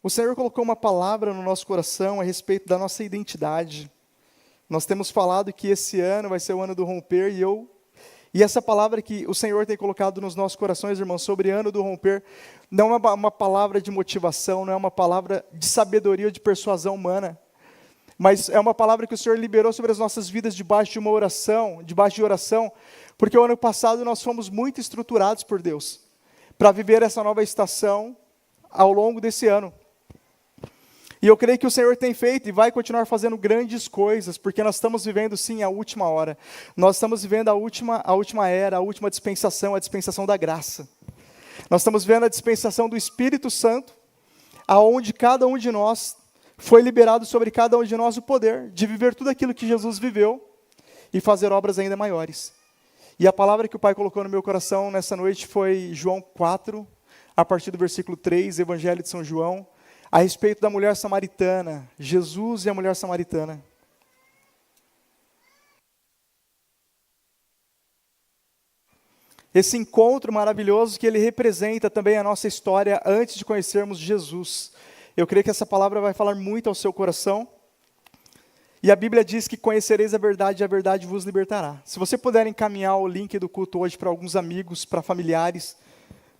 O Senhor colocou uma palavra no nosso coração a respeito da nossa identidade. Nós temos falado que esse ano vai ser o ano do romper e essa palavra que o Senhor tem colocado nos nossos corações, irmãos, sobre ano do romper, não é uma palavra de motivação, não é uma palavra de sabedoria ou de persuasão humana, mas é uma palavra que o Senhor liberou sobre as nossas vidas debaixo de oração, porque o ano passado nós fomos muito estruturados por Deus para viver essa nova estação ao longo desse ano. E eu creio que o Senhor tem feito e vai continuar fazendo grandes coisas, porque nós estamos vivendo sim a última hora. Nós estamos vivendo a última era, a última dispensação, a dispensação da graça. Nós estamos vendo a dispensação do Espírito Santo, aonde cada um de nós foi liberado sobre cada um de nós o poder de viver tudo aquilo que Jesus viveu e fazer obras ainda maiores. E a palavra que o Pai colocou no meu coração nessa noite foi João 4, a partir do versículo 3, Evangelho de São João, a respeito da mulher samaritana, Jesus e a mulher samaritana. Esse encontro maravilhoso que ele representa também a nossa história antes de conhecermos Jesus. Eu creio que essa palavra vai falar muito ao seu coração. E a Bíblia diz que conhecereis a verdade e a verdade vos libertará. Se você puder encaminhar o link do culto hoje para alguns amigos, para familiares,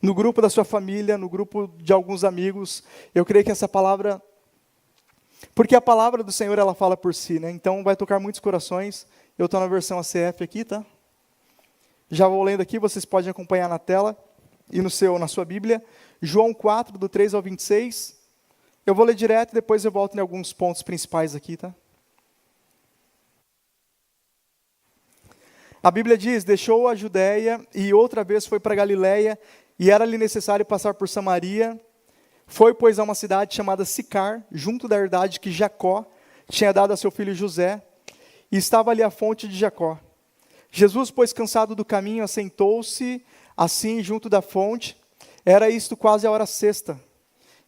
no grupo da sua família, no grupo de alguns amigos, eu creio que essa palavra, porque a palavra do Senhor, ela fala por si, né? Então vai tocar muitos corações. Eu estou na versão ACF aqui, tá? Já vou lendo aqui, vocês podem acompanhar na tela e na sua Bíblia. João 4, do 3 ao 26. Eu vou ler direto e depois eu volto em alguns pontos principais aqui, tá? A Bíblia diz, deixou a Judéia e outra vez foi para Galiléia, e era-lhe necessário passar por Samaria. Foi, pois, a uma cidade chamada Sicar, junto da herdade que Jacó tinha dado a seu filho José, e estava ali a fonte de Jacó. Jesus, pois, cansado do caminho, assentou-se assim junto da fonte. Era isto quase a hora sexta.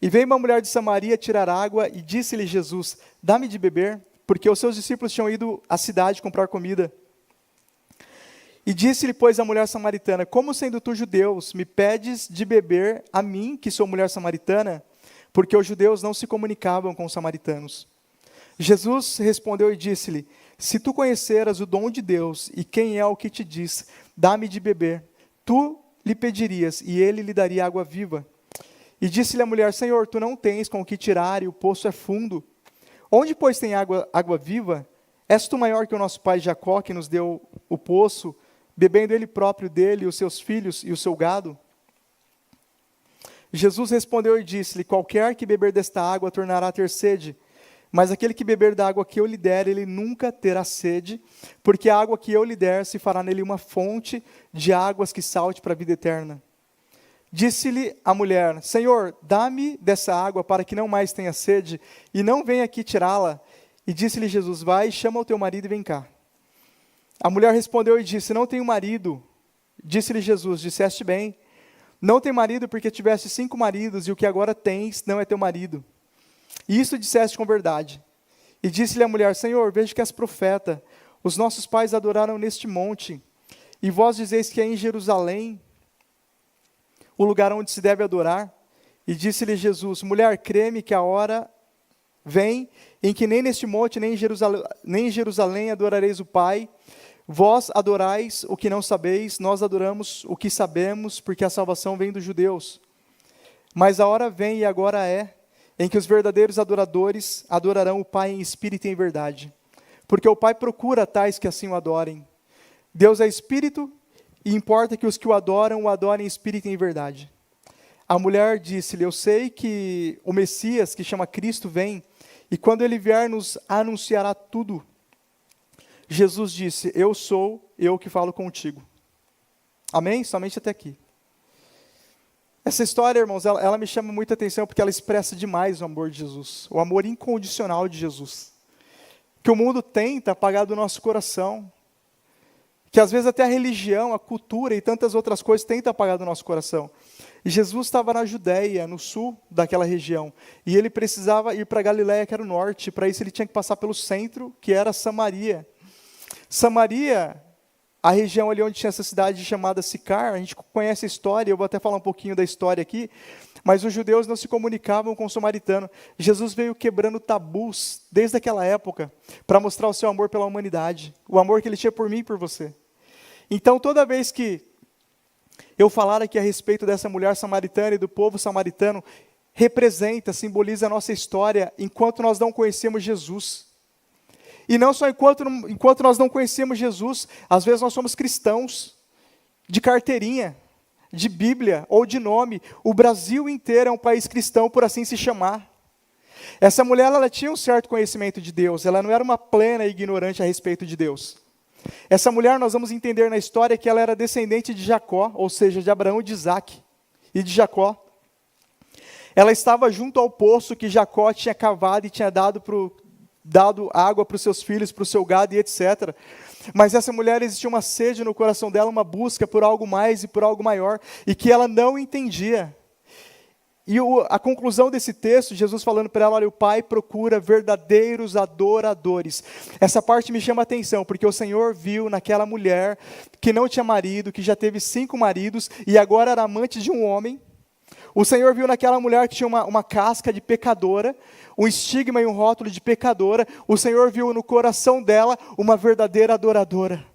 E veio uma mulher de Samaria tirar água, e disse-lhe Jesus, dá-me de beber, porque os seus discípulos tinham ido à cidade comprar comida. E disse-lhe, pois, a mulher samaritana, como sendo tu judeus, me pedes de beber a mim, que sou mulher samaritana? Porque os judeus não se comunicavam com os samaritanos. Jesus respondeu e disse-lhe, se tu conheceras o dom de Deus, e quem é o que te diz, dá-me de beber, tu lhe pedirias, e ele lhe daria água viva. E disse-lhe a mulher, Senhor, tu não tens com o que tirar, e o poço é fundo. Onde, pois, tem água viva? És tu maior que o nosso pai Jacó, que nos deu o poço, bebendo ele próprio dele, os seus filhos e o seu gado? Jesus respondeu e disse-lhe, qualquer que beber desta água tornará a ter sede, mas aquele que beber da água que eu lhe der, ele nunca terá sede, porque a água que eu lhe der se fará nele uma fonte de águas que salte para a vida eterna. Disse-lhe a mulher, Senhor, dá-me dessa água para que não mais tenha sede, e não venha aqui tirá-la. E disse-lhe Jesus, vai, chama o teu marido e vem cá. A mulher respondeu e disse, não tenho marido. Disse-lhe Jesus, disseste bem, não tenho marido porque tiveste 5 maridos, e o que agora tens não é teu marido. E isso disseste com verdade. E disse-lhe a mulher, Senhor, vejo que és profeta. Os nossos pais adoraram neste monte, e vós dizeis que é em Jerusalém o lugar onde se deve adorar. E disse-lhe Jesus, mulher, crê-me que a hora vem em que nem neste monte, nem em Jerusalém adorareis o Pai. Vós adorais o que não sabeis, nós adoramos o que sabemos, porque a salvação vem dos judeus. Mas a hora vem, e agora é, em que os verdadeiros adoradores adorarão o Pai em espírito e em verdade. Porque o Pai procura tais que assim o adorem. Deus é espírito, e importa que os que o adorem em espírito e em verdade. A mulher disse-lhe, eu sei que o Messias, que chama Cristo, vem, e quando ele vier nos anunciará tudo. Jesus disse, eu sou eu que falo contigo. Amém? Somente até aqui. Essa história, irmãos, ela me chama muita atenção porque ela expressa demais o amor de Jesus, o amor incondicional de Jesus, que o mundo tenta apagar do nosso coração, que às vezes até a religião, a cultura e tantas outras coisas tentam apagar do nosso coração. E Jesus estava na Judéia, no sul daquela região, e ele precisava ir para Galiléia, que era o norte. Para isso ele tinha que passar pelo centro, que era Samaria. Samaria a região ali onde tinha essa cidade chamada Sicar, a gente conhece a história, eu vou até falar um pouquinho da história aqui, mas os judeus não se comunicavam com o samaritano. Jesus veio quebrando tabus desde aquela época para mostrar o seu amor pela humanidade, o amor que ele tinha por mim e por você. Então, toda vez que eu falar aqui a respeito dessa mulher samaritana e do povo samaritano, representa, simboliza a nossa história enquanto nós não conhecemos Jesus. E não só enquanto nós não conhecemos Jesus, às vezes nós somos cristãos, de carteirinha, de Bíblia ou de nome. O Brasil inteiro é um país cristão, por assim se chamar. Essa mulher, ela tinha um certo conhecimento de Deus, ela não era uma plena ignorante a respeito de Deus. Essa mulher, nós vamos entender na história que ela era descendente de Jacó, ou seja, de Abraão, de Isaac e de Jacó. Ela estava junto ao poço que Jacó tinha cavado e tinha dado água para os seus filhos, para o seu gado e etc. Mas essa mulher, existia uma sede no coração dela, uma busca por algo mais e por algo maior, e que ela não entendia. E a conclusão desse texto, Jesus falando para ela, olha, o Pai procura verdadeiros adoradores. Essa parte me chama a atenção, porque o Senhor viu naquela mulher que não tinha marido, que já teve 5 maridos, e agora era amante de um homem. O Senhor viu naquela mulher que tinha uma casca de pecadora, um estigma e um rótulo de pecadora. O Senhor viu no coração dela uma verdadeira adoradora.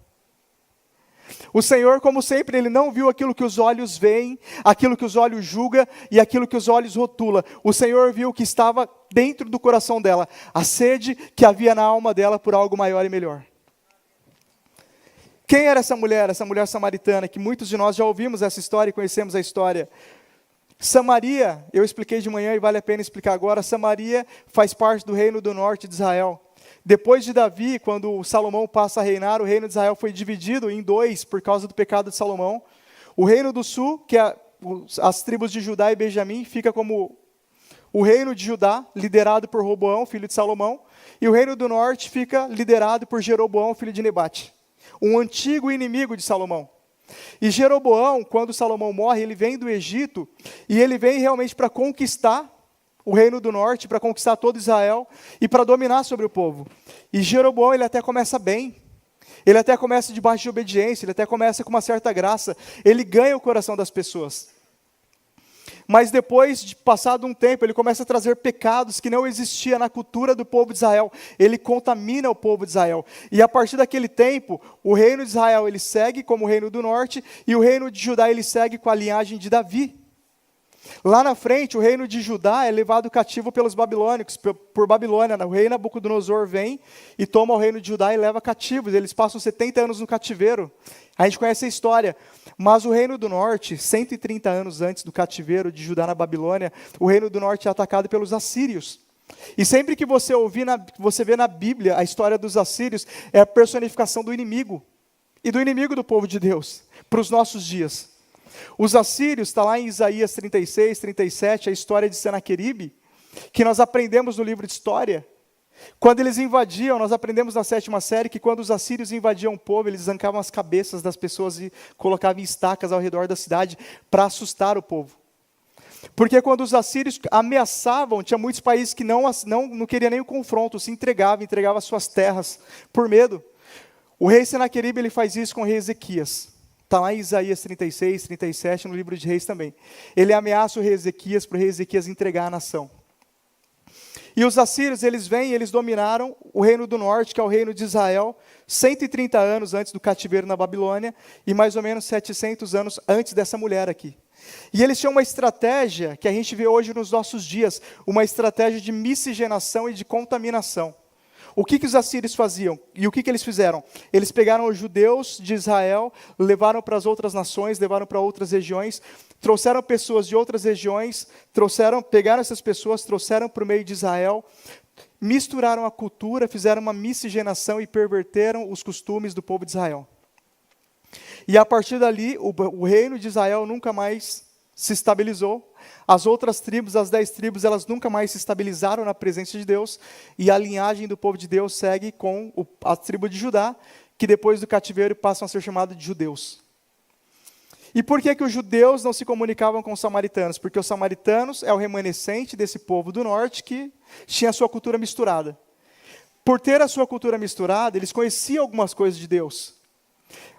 O Senhor, como sempre, Ele não viu aquilo que os olhos veem, aquilo que os olhos julgam e aquilo que os olhos rotulam. O Senhor viu o que estava dentro do coração dela, a sede que havia na alma dela por algo maior e melhor. Quem era essa mulher samaritana, que muitos de nós já ouvimos essa história e conhecemos a história? Samaria, eu expliquei de manhã e vale a pena explicar agora, Samaria faz parte do reino do norte de Israel. Depois de Davi, quando Salomão passa a reinar, o reino de Israel foi dividido em 2 por causa do pecado de Salomão. O reino do sul, que é as tribos de Judá e Benjamim, fica como o reino de Judá, liderado por Roboão, filho de Salomão. E o reino do norte fica liderado por Jeroboão, filho de Nebate, um antigo inimigo de Salomão. E Jeroboão, quando Salomão morre, ele vem do Egito, e ele vem realmente para conquistar o reino do norte, para conquistar todo Israel, e para dominar sobre o povo. E Jeroboão, ele até começa bem, ele até começa debaixo de obediência, ele até começa com uma certa graça, ele ganha o coração das pessoas. Mas depois, de passado um tempo, ele começa a trazer pecados que não existiam na cultura do povo de Israel. Ele contamina o povo de Israel. E a partir daquele tempo, o reino de Israel ele segue como o reino do norte, e o reino de Judá ele segue com a linhagem de Davi. Lá na frente, o reino de Judá é levado cativo pelos babilônicos, por Babilônia. O rei Nabucodonosor vem e toma o reino de Judá e leva cativos. Eles passam 70 anos no cativeiro. A gente conhece a história. Mas o reino do norte, 130 anos antes do cativeiro de Judá na Babilônia, o reino do norte é atacado pelos assírios. E sempre que você vê na Bíblia a história dos assírios, é a personificação do inimigo. E do inimigo do povo de Deus, para os nossos dias. Os assírios, está lá em Isaías 36, 37, a história de Senaqueribe, que nós aprendemos no livro de história. Quando eles invadiam, nós aprendemos na 7ª série que quando os assírios invadiam o povo, eles arrancavam as cabeças das pessoas e colocavam em estacas ao redor da cidade para assustar o povo. Porque quando os assírios ameaçavam, tinha muitos países que não queriam nem o confronto, se entregavam suas terras por medo. O rei Senaqueribe ele faz isso com o rei Ezequias. Está lá em Isaías 36, 37, no livro de Reis também. Ele ameaça o rei Ezequias para o rei Ezequias entregar a nação. E os assírios, eles vêm e eles dominaram o reino do norte, que é o reino de Israel, 130 anos antes do cativeiro na Babilônia, e mais ou menos 700 anos antes dessa mulher aqui. E eles tinham uma estratégia que a gente vê hoje nos nossos dias, uma estratégia de miscigenação e de contaminação. O que os assírios faziam? E o que eles fizeram? Eles pegaram os judeus de Israel, levaram para as outras nações, levaram para outras regiões, trouxeram pessoas de outras regiões, pegaram essas pessoas, trouxeram para o meio de Israel, misturaram a cultura, fizeram uma miscigenação e perverteram os costumes do povo de Israel. E a partir dali, o reino de Israel nunca mais se estabilizou. As outras tribos, as 10 tribos, elas nunca mais se estabilizaram na presença de Deus, e a linhagem do povo de Deus segue com a tribo de Judá, que depois do cativeiro passam a ser chamados de judeus. E por que os judeus não se comunicavam com os samaritanos? Porque os samaritanos é o remanescente desse povo do norte que tinha a sua cultura misturada. Por ter a sua cultura misturada, eles conheciam algumas coisas de Deus.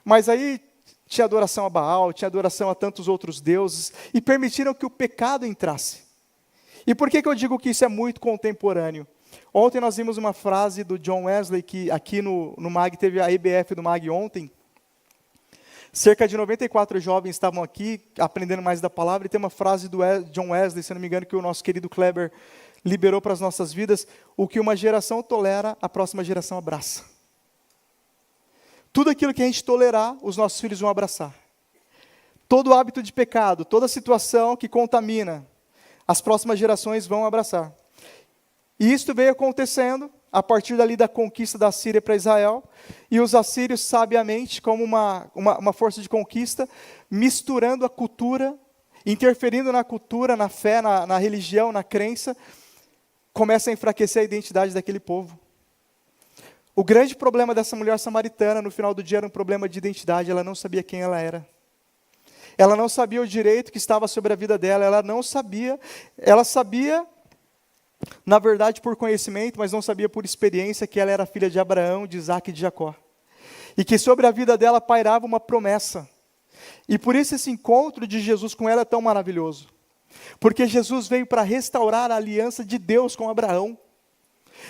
Mas aí tinha adoração a Baal, tinha adoração a tantos outros deuses, e permitiram que o pecado entrasse. E por que eu digo que isso é muito contemporâneo? Ontem nós vimos uma frase do John Wesley, que aqui no MAG, teve a EBF do MAG ontem. Cerca de 94 jovens estavam aqui, aprendendo mais da palavra, e tem uma frase do John Wesley, se não me engano, que o nosso querido Kleber liberou para as nossas vidas: o que uma geração tolera, a próxima geração abraça. Tudo aquilo que a gente tolerar, os nossos filhos vão abraçar. Todo hábito de pecado, toda situação que contamina, as próximas gerações vão abraçar. E isso veio acontecendo a partir dali da conquista da Síria para Israel, e os assírios, sabiamente, como uma força de conquista, misturando a cultura, interferindo na cultura, na fé, na religião, na crença, começa a enfraquecer a identidade daquele povo. O grande problema dessa mulher samaritana, no final do dia, era um problema de identidade. Ela não sabia quem ela era. Ela não sabia o direito que estava sobre a vida dela. Ela sabia, na verdade, por conhecimento, mas não sabia por experiência, que ela era filha de Abraão, de Isaac e de Jacó. E que sobre a vida dela pairava uma promessa. E por isso esse encontro de Jesus com ela é tão maravilhoso. Porque Jesus veio para restaurar a aliança de Deus com Abraão.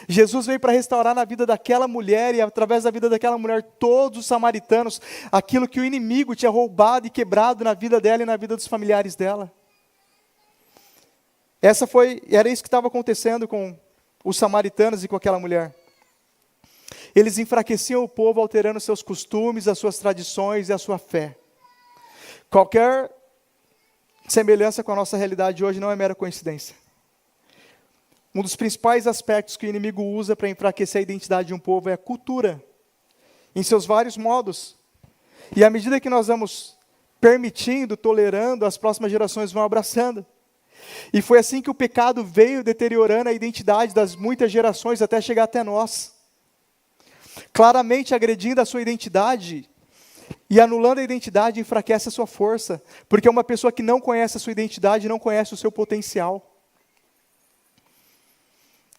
Jesus veio para restaurar na vida daquela mulher, e através da vida daquela mulher, todos os samaritanos, aquilo que o inimigo tinha roubado e quebrado na vida dela e na vida dos familiares dela. Era isso que estava acontecendo com os samaritanos e com aquela mulher. Eles enfraqueciam o povo, alterando seus costumes, as suas tradições e a sua fé. Qualquer semelhança com a nossa realidade hoje não é mera coincidência. Um dos principais aspectos que o inimigo usa para enfraquecer a identidade de um povo é a cultura, em seus vários modos. E à medida que nós vamos permitindo, tolerando, as próximas gerações vão abraçando. E foi assim que o pecado veio deteriorando a identidade das muitas gerações até chegar até nós. Claramente agredindo a sua identidade e anulando a identidade, enfraquece a sua força. Porque uma pessoa que não conhece a sua identidade não conhece o seu potencial.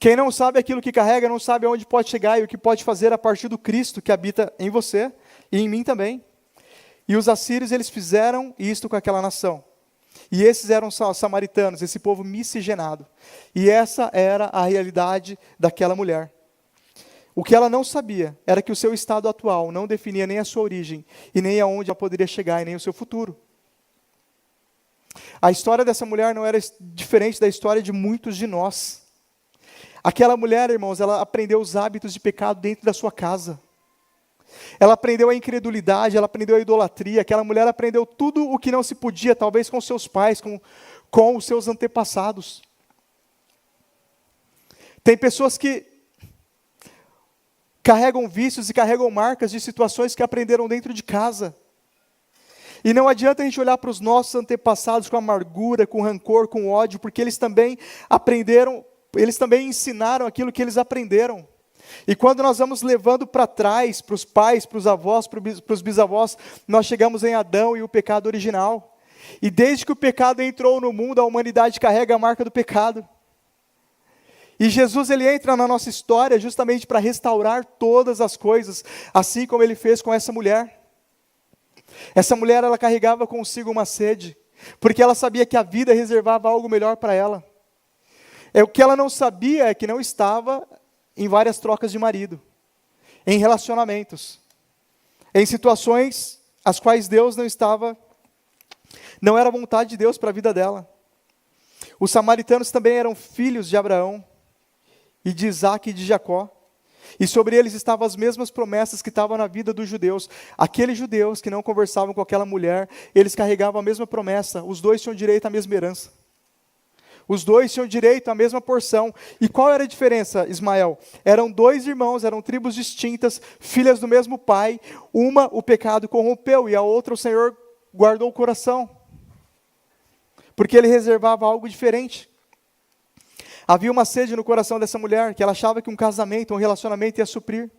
Quem não sabe aquilo que carrega, não sabe aonde pode chegar e o que pode fazer a partir do Cristo que habita em você e em mim também. E os assírios, eles fizeram isto com aquela nação. E esses eram os samaritanos, esse povo miscigenado. E essa era a realidade daquela mulher. O que ela não sabia era que o seu estado atual não definia nem a sua origem, e nem aonde ela poderia chegar, e nem o seu futuro. A história dessa mulher não era diferente da história de muitos de nós. Aquela mulher, irmãos, ela aprendeu os hábitos de pecado dentro da sua casa. Ela aprendeu a incredulidade, ela aprendeu a idolatria. Aquela mulher aprendeu tudo o que não se podia, talvez com seus pais, com os seus antepassados. Tem pessoas que carregam vícios e carregam marcas de situações que aprenderam dentro de casa. E não adianta a gente olhar para os nossos antepassados com amargura, com rancor, com ódio, porque eles também aprenderam. Eles também ensinaram aquilo que eles aprenderam. E quando nós vamos levando para trás, para os pais, para os avós, para os bisavós, nós chegamos em Adão e o pecado original. E desde que o pecado entrou no mundo, a humanidade carrega a marca do pecado. E Jesus, ele entra na nossa história justamente para restaurar todas as coisas, assim como ele fez com essa mulher. Essa mulher, ela carregava consigo uma sede, porque ela sabia que a vida reservava algo melhor para ela. O que ela não sabia é que não estava em várias trocas de marido, em relacionamentos, em situações as quais Deus não era vontade de Deus para a vida dela. Os samaritanos também eram filhos de Abraão, e de Isaac e de Jacó, e sobre eles estavam as mesmas promessas que estavam na vida dos judeus. Aqueles judeus que não conversavam com aquela mulher, eles carregavam a mesma promessa, os dois tinham direito à mesma herança. Os dois tinham direito à mesma porção. E qual era a diferença, Ismael? Eram dois irmãos, eram tribos distintas, filhas do mesmo pai. Uma o pecado corrompeu e a outra o Senhor guardou o coração. Porque ele reservava algo diferente. Havia uma sede no coração dessa mulher, que ela achava que um casamento, um relacionamento ia suprir.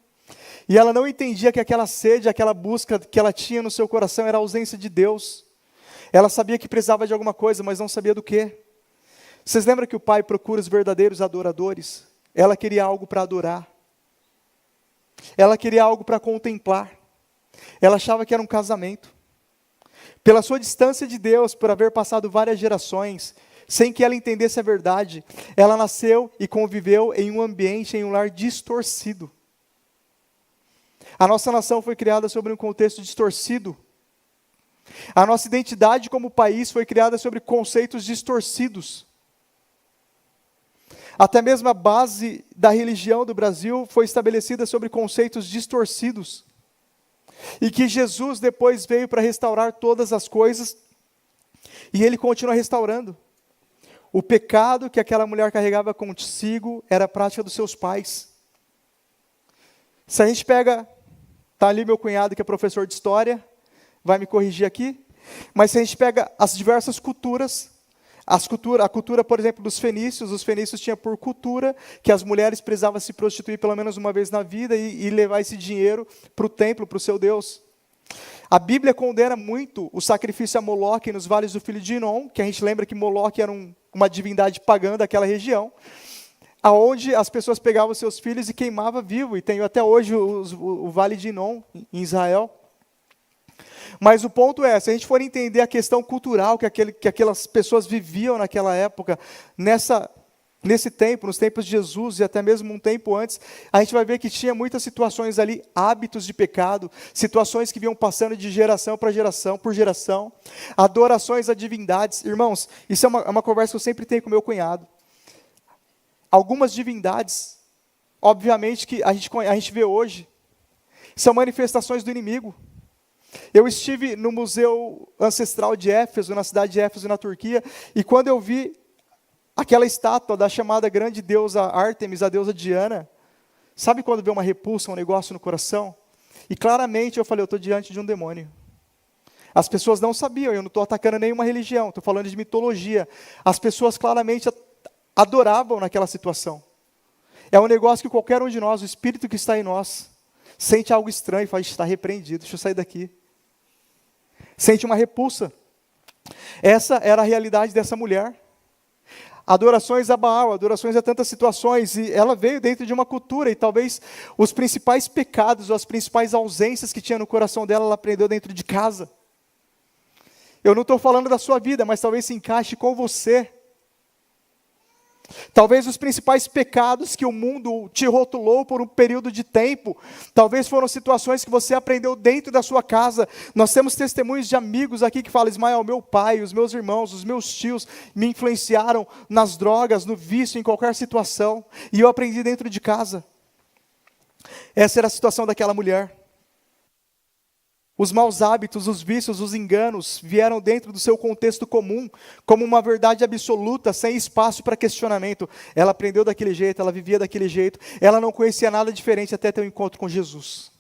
E ela não entendia que aquela sede, aquela busca que ela tinha no seu coração era a ausência de Deus. Ela sabia que precisava de alguma coisa, mas não sabia do quê. Vocês lembram que o pai procura os verdadeiros adoradores? Ela queria algo para adorar. Ela queria algo para contemplar. Ela achava que era um casamento. Pela sua distância de Deus, por haver passado várias gerações, sem que ela entendesse a verdade, ela nasceu e conviveu em um ambiente, em um lar distorcido. A nossa nação foi criada sobre um contexto distorcido. A nossa identidade como país foi criada sobre conceitos distorcidos. Até mesmo a base da religião do Brasil foi estabelecida sobre conceitos distorcidos. E que Jesus depois veio para restaurar todas as coisas, e Ele continua restaurando. O pecado que aquela mulher carregava consigo era a prática dos seus pais. Se a gente pega, está ali meu cunhado que é professor de história, vai me corrigir aqui, mas se a gente pega as diversas culturas, a cultura, por exemplo, dos fenícios, os fenícios tinham por cultura que as mulheres precisavam se prostituir pelo menos uma vez na vida e levar esse dinheiro para o templo, para o seu Deus. A Bíblia condena muito o sacrifício a Moloque nos vales do filho de Inom, que a gente lembra que Moloque era uma divindade pagã daquela região, aonde as pessoas pegavam seus filhos e queimavam vivo, e tem até hoje o vale de Inom, em Israel. Mas o ponto é, se a gente for entender a questão cultural que aquelas pessoas viviam naquela época, nesse tempo, nos tempos de Jesus e até mesmo um tempo antes, a gente vai ver que tinha muitas situações ali, hábitos de pecado, situações que vinham passando de geração para geração, por geração, adorações a divindades. Irmãos, isso é uma conversa que eu sempre tenho com meu cunhado. Algumas divindades, obviamente que a gente vê hoje, são manifestações do inimigo. Eu estive no Museu Ancestral de Éfeso, na cidade de Éfeso, na Turquia, e quando eu vi aquela estátua da chamada grande deusa Ártemis, a deusa Diana, sabe quando vê uma repulsa, um negócio no coração? E claramente eu falei, eu estou diante de um demônio. As pessoas não sabiam, eu não estou atacando nenhuma religião, estou falando de mitologia. As pessoas claramente adoravam naquela situação. É um negócio que qualquer um de nós, o espírito que está em nós, sente algo estranho e fala, está repreendido, deixa eu sair daqui. Sente uma repulsa. Essa era a realidade dessa mulher. Adorações a Baal, adorações a tantas situações, e ela veio dentro de uma cultura, e talvez os principais pecados, ou as principais ausências que tinha no coração dela, ela aprendeu dentro de casa. Eu não estou falando da sua vida, mas talvez se encaixe com você. Talvez os principais pecados que o mundo te rotulou por um período de tempo, talvez foram situações que você aprendeu dentro da sua casa. Nós temos testemunhos de amigos aqui que falam, Ismael, meu pai, os meus irmãos, os meus tios me influenciaram nas drogas, no vício, em qualquer situação, e eu aprendi dentro de casa. Essa era a situação daquela mulher. Os maus hábitos, os vícios, os enganos vieram dentro do seu contexto comum, como uma verdade absoluta, sem espaço para questionamento. Ela aprendeu daquele jeito, ela vivia daquele jeito, ela não conhecia nada diferente até ter um encontro com Jesus.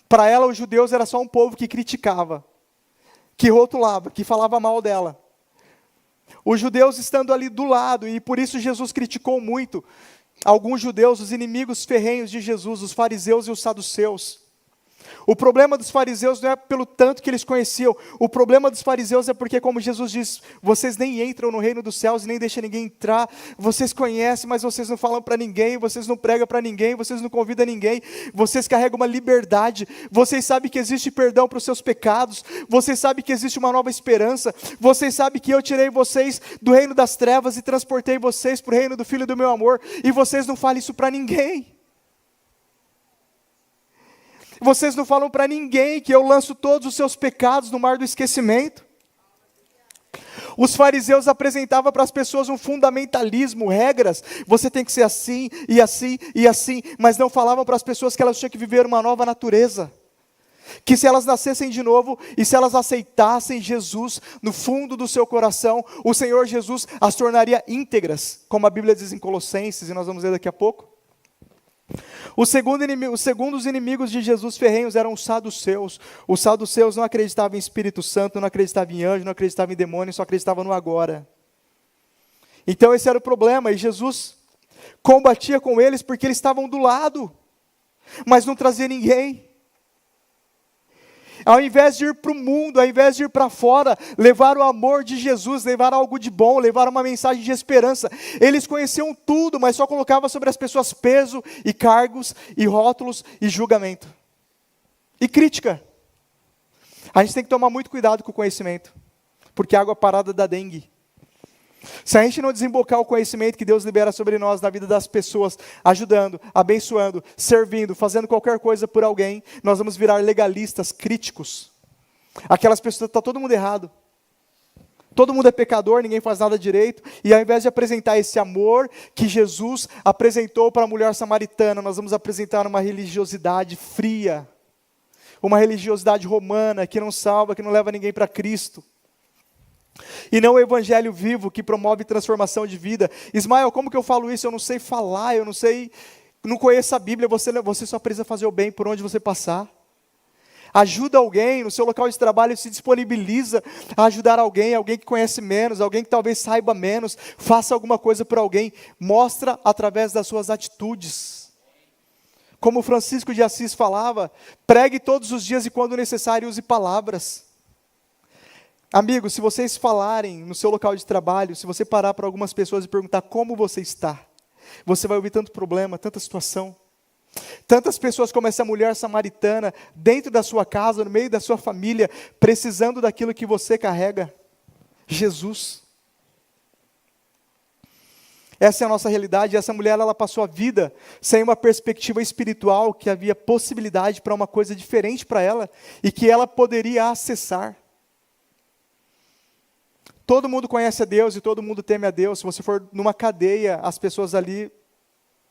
Para ela, os judeus era só um povo que criticava, que rotulava, que falava mal dela. Os judeus estando ali do lado, e por isso Jesus criticou muito alguns judeus, os inimigos ferrenhos de Jesus, os fariseus e os saduceus. O problema dos fariseus não é pelo tanto que eles conheciam, o problema dos fariseus é porque, como Jesus diz, vocês nem entram no reino dos céus e nem deixam ninguém entrar, vocês conhecem, mas vocês não falam para ninguém, vocês não pregam para ninguém, vocês não convidam ninguém, vocês carregam uma liberdade, vocês sabem que existe perdão para os seus pecados, vocês sabem que existe uma nova esperança, vocês sabem que eu tirei vocês do reino das trevas e transportei vocês para o reino do Filho do meu amor, e vocês não falam isso para ninguém. Vocês não falam para ninguém que eu lanço todos os seus pecados no mar do esquecimento. Os fariseus apresentavam para as pessoas um fundamentalismo, regras, você tem que ser assim, e assim, e assim, mas não falavam para as pessoas que elas tinham que viver uma nova natureza. Que se elas nascessem de novo, e se elas aceitassem Jesus no fundo do seu coração, o Senhor Jesus as tornaria íntegras, como a Bíblia diz em Colossenses, e nós vamos ler daqui a pouco. Os segundos inimigos de Jesus ferrenhos eram os saduceus. Os saduceus não acreditavam em Espírito Santo, não acreditavam em anjo, não acreditavam em demônio, só acreditavam no agora. Então esse era o problema, e Jesus combatia com eles porque eles estavam do lado, mas não trazia ninguém. Ao invés de ir para o mundo, ao invés de ir para fora, levar o amor de Jesus, levar algo de bom, levar uma mensagem de esperança. Eles conheciam tudo, mas só colocavam sobre as pessoas peso e cargos e rótulos e julgamento. E crítica. A gente tem que tomar muito cuidado com o conhecimento, porque a água parada dá dengue. Se a gente não desembocar o conhecimento que Deus libera sobre nós na vida das pessoas, ajudando, abençoando, servindo, fazendo qualquer coisa por alguém, nós vamos virar legalistas, críticos. Aquelas pessoas, está todo mundo errado. Todo mundo é pecador, ninguém faz nada direito. E ao invés de apresentar esse amor que Jesus apresentou para a mulher samaritana, nós vamos apresentar uma religiosidade fria. Uma religiosidade romana que não salva, que não leva ninguém para Cristo. E não o evangelho vivo que promove transformação de vida. Ismael, como que eu falo isso? Eu não sei falar, eu não conheço a Bíblia, você só precisa fazer o bem por onde você passar. Ajuda alguém no seu local de trabalho, se disponibiliza a ajudar alguém que conhece menos, alguém que talvez saiba menos, faça alguma coisa por alguém, mostra através das suas atitudes. Como Francisco de Assis falava, pregue todos os dias e quando necessário use palavras. Amigos, se vocês falarem no seu local de trabalho, se você parar para algumas pessoas e perguntar como você está, você vai ouvir tanto problema, tanta situação. Tantas pessoas como essa mulher samaritana, dentro da sua casa, no meio da sua família, precisando daquilo que você carrega. Jesus. Essa é a nossa realidade, e essa mulher ela passou a vida sem uma perspectiva espiritual, que havia possibilidade para uma coisa diferente para ela, e que ela poderia acessar. Todo mundo conhece a Deus e todo mundo teme a Deus. Se você for numa cadeia, as pessoas ali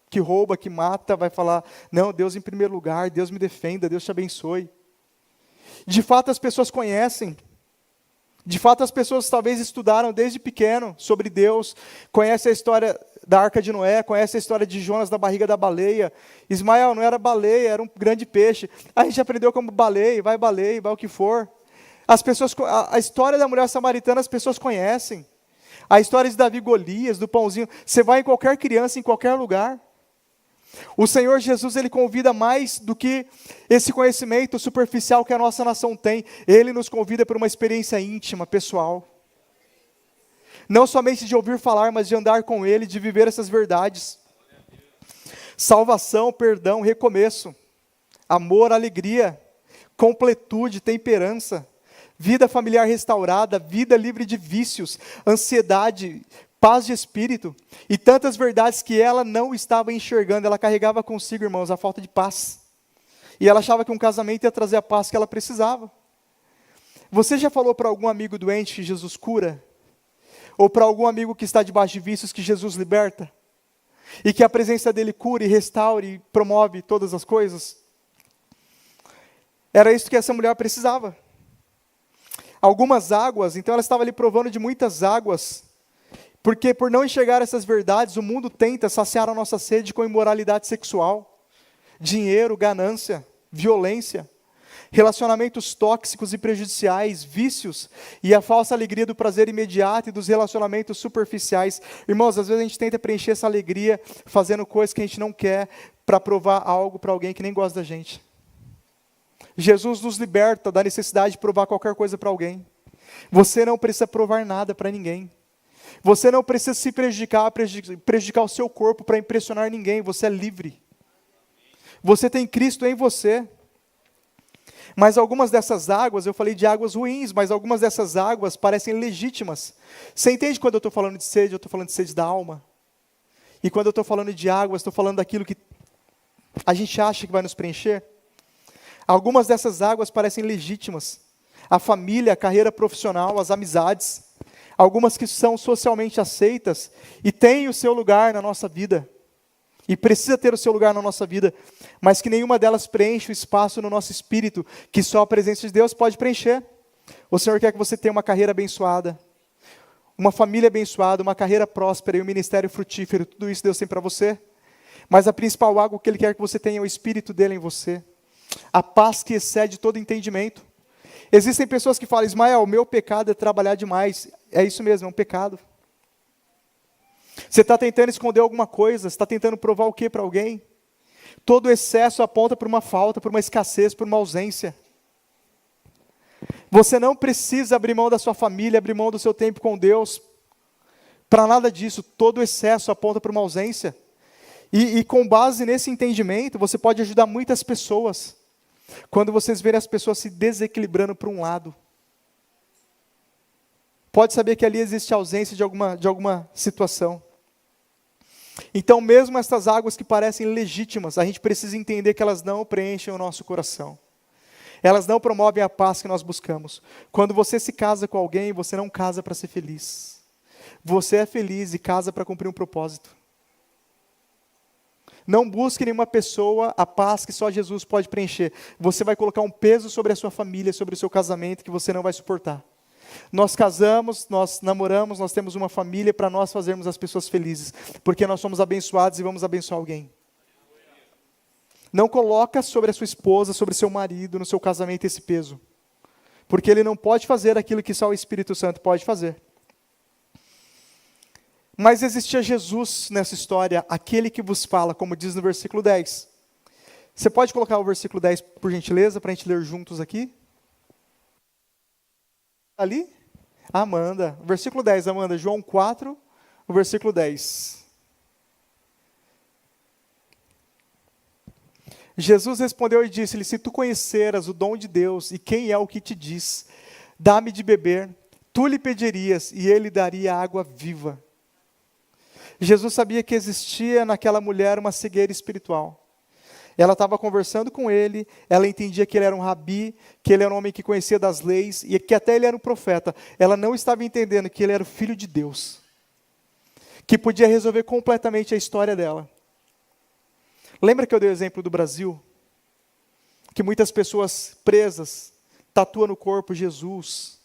que rouba, que mata, vai falar, não, Deus em primeiro lugar, Deus me defenda, Deus te abençoe. De fato as pessoas conhecem. De fato as pessoas talvez estudaram desde pequeno sobre Deus, conhecem a história da Arca de Noé, conhecem a história de Jonas na barriga da baleia. Ismael não era baleia, era um grande peixe. A gente aprendeu como baleia, vai o que for. As pessoas, a história da mulher samaritana as pessoas conhecem. A história de Davi e Golias, do pãozinho. Você vai em qualquer criança, em qualquer lugar. O Senhor Jesus, Ele convida mais do que esse conhecimento superficial que a nossa nação tem. Ele nos convida para uma experiência íntima, pessoal. Não somente de ouvir falar, mas de andar com Ele, de viver essas verdades. Salvação, perdão, recomeço. Amor, alegria, completude, temperança. Vida familiar restaurada, vida livre de vícios, ansiedade, paz de espírito, e tantas verdades que ela não estava enxergando, ela carregava consigo, irmãos, a falta de paz. E ela achava que um casamento ia trazer a paz que ela precisava. Você já falou para algum amigo doente que Jesus cura? Ou para algum amigo que está debaixo de vícios que Jesus liberta? E que a presença dele cura e restaure e promove todas as coisas? Era isso que essa mulher precisava. Algumas águas, então ela estava ali provando de muitas águas, porque por não enxergar essas verdades, o mundo tenta saciar a nossa sede com imoralidade sexual, dinheiro, ganância, violência, relacionamentos tóxicos e prejudiciais, vícios e a falsa alegria do prazer imediato e dos relacionamentos superficiais. Irmãos, às vezes a gente tenta preencher essa alegria fazendo coisas que a gente não quer para provar algo para alguém que nem gosta da gente. Jesus nos liberta da necessidade de provar qualquer coisa para alguém. Você não precisa provar nada para ninguém. Você não precisa se prejudicar o seu corpo para impressionar ninguém. Você é livre. Você tem Cristo em você. Mas algumas dessas águas, eu falei de águas ruins, mas algumas dessas águas parecem legítimas. Você entende quando eu estou falando de sede? Eu estou falando de sede da alma. E quando eu estou falando de águas, estou falando daquilo que a gente acha que vai nos preencher. Algumas dessas águas parecem legítimas. A família, a carreira profissional, as amizades. Algumas que são socialmente aceitas e têm o seu lugar na nossa vida. E precisa ter o seu lugar na nossa vida. Mas que nenhuma delas preenche o espaço no nosso espírito que só a presença de Deus pode preencher. O Senhor quer que você tenha uma carreira abençoada. Uma família abençoada, uma carreira próspera e um ministério frutífero. Tudo isso Deus tem para você. Mas a principal água que Ele quer que você tenha é o Espírito dEle em você. A paz que excede todo entendimento. Existem pessoas que falam, Ismael, o meu pecado é trabalhar demais. É isso mesmo, é um pecado. Você está tentando esconder alguma coisa, você está tentando provar o que para alguém? Todo excesso aponta para uma falta, para uma escassez, para uma ausência. Você não precisa abrir mão da sua família, abrir mão do seu tempo com Deus. Para nada disso, todo excesso aponta para uma ausência. E com base nesse entendimento, você pode ajudar muitas pessoas. Quando vocês verem as pessoas se desequilibrando para um lado, pode saber que ali existe ausência de alguma situação. Então, mesmo estas águas que parecem legítimas, a gente precisa entender que elas não preenchem o nosso coração. Elas não promovem a paz que nós buscamos. Quando você se casa com alguém, você não casa para ser feliz. Você é feliz e casa para cumprir um propósito. Não busque nenhuma pessoa a paz que só Jesus pode preencher. Você vai colocar um peso sobre a sua família, sobre o seu casamento, que você não vai suportar. Nós casamos, nós namoramos, nós temos uma família para nós fazermos as pessoas felizes, porque nós somos abençoados e vamos abençoar alguém. Não coloca sobre a sua esposa, sobre o seu marido, no seu casamento esse peso, porque ele não pode fazer aquilo que só o Espírito Santo pode fazer. Mas existia Jesus nessa história, aquele que vos fala, como diz no versículo 10. Você pode colocar o versículo 10, por gentileza, para a gente ler juntos aqui? Ali? Amanda. Versículo 10, Amanda. João 4, o versículo 10. Jesus respondeu e disse-lhe: se tu conheceras o dom de Deus e quem é o que te diz, dá-me de beber, tu lhe pedirias e ele daria água viva. Jesus sabia que existia naquela mulher uma cegueira espiritual. Ela estava conversando com ele, ela entendia que ele era um rabi, que ele era um homem que conhecia das leis, e que até ele era um profeta. Ela não estava entendendo que ele era o Filho de Deus, que podia resolver completamente a história dela. Lembra que eu dei o exemplo do Brasil? Que muitas pessoas presas tatuam no corpo Jesus.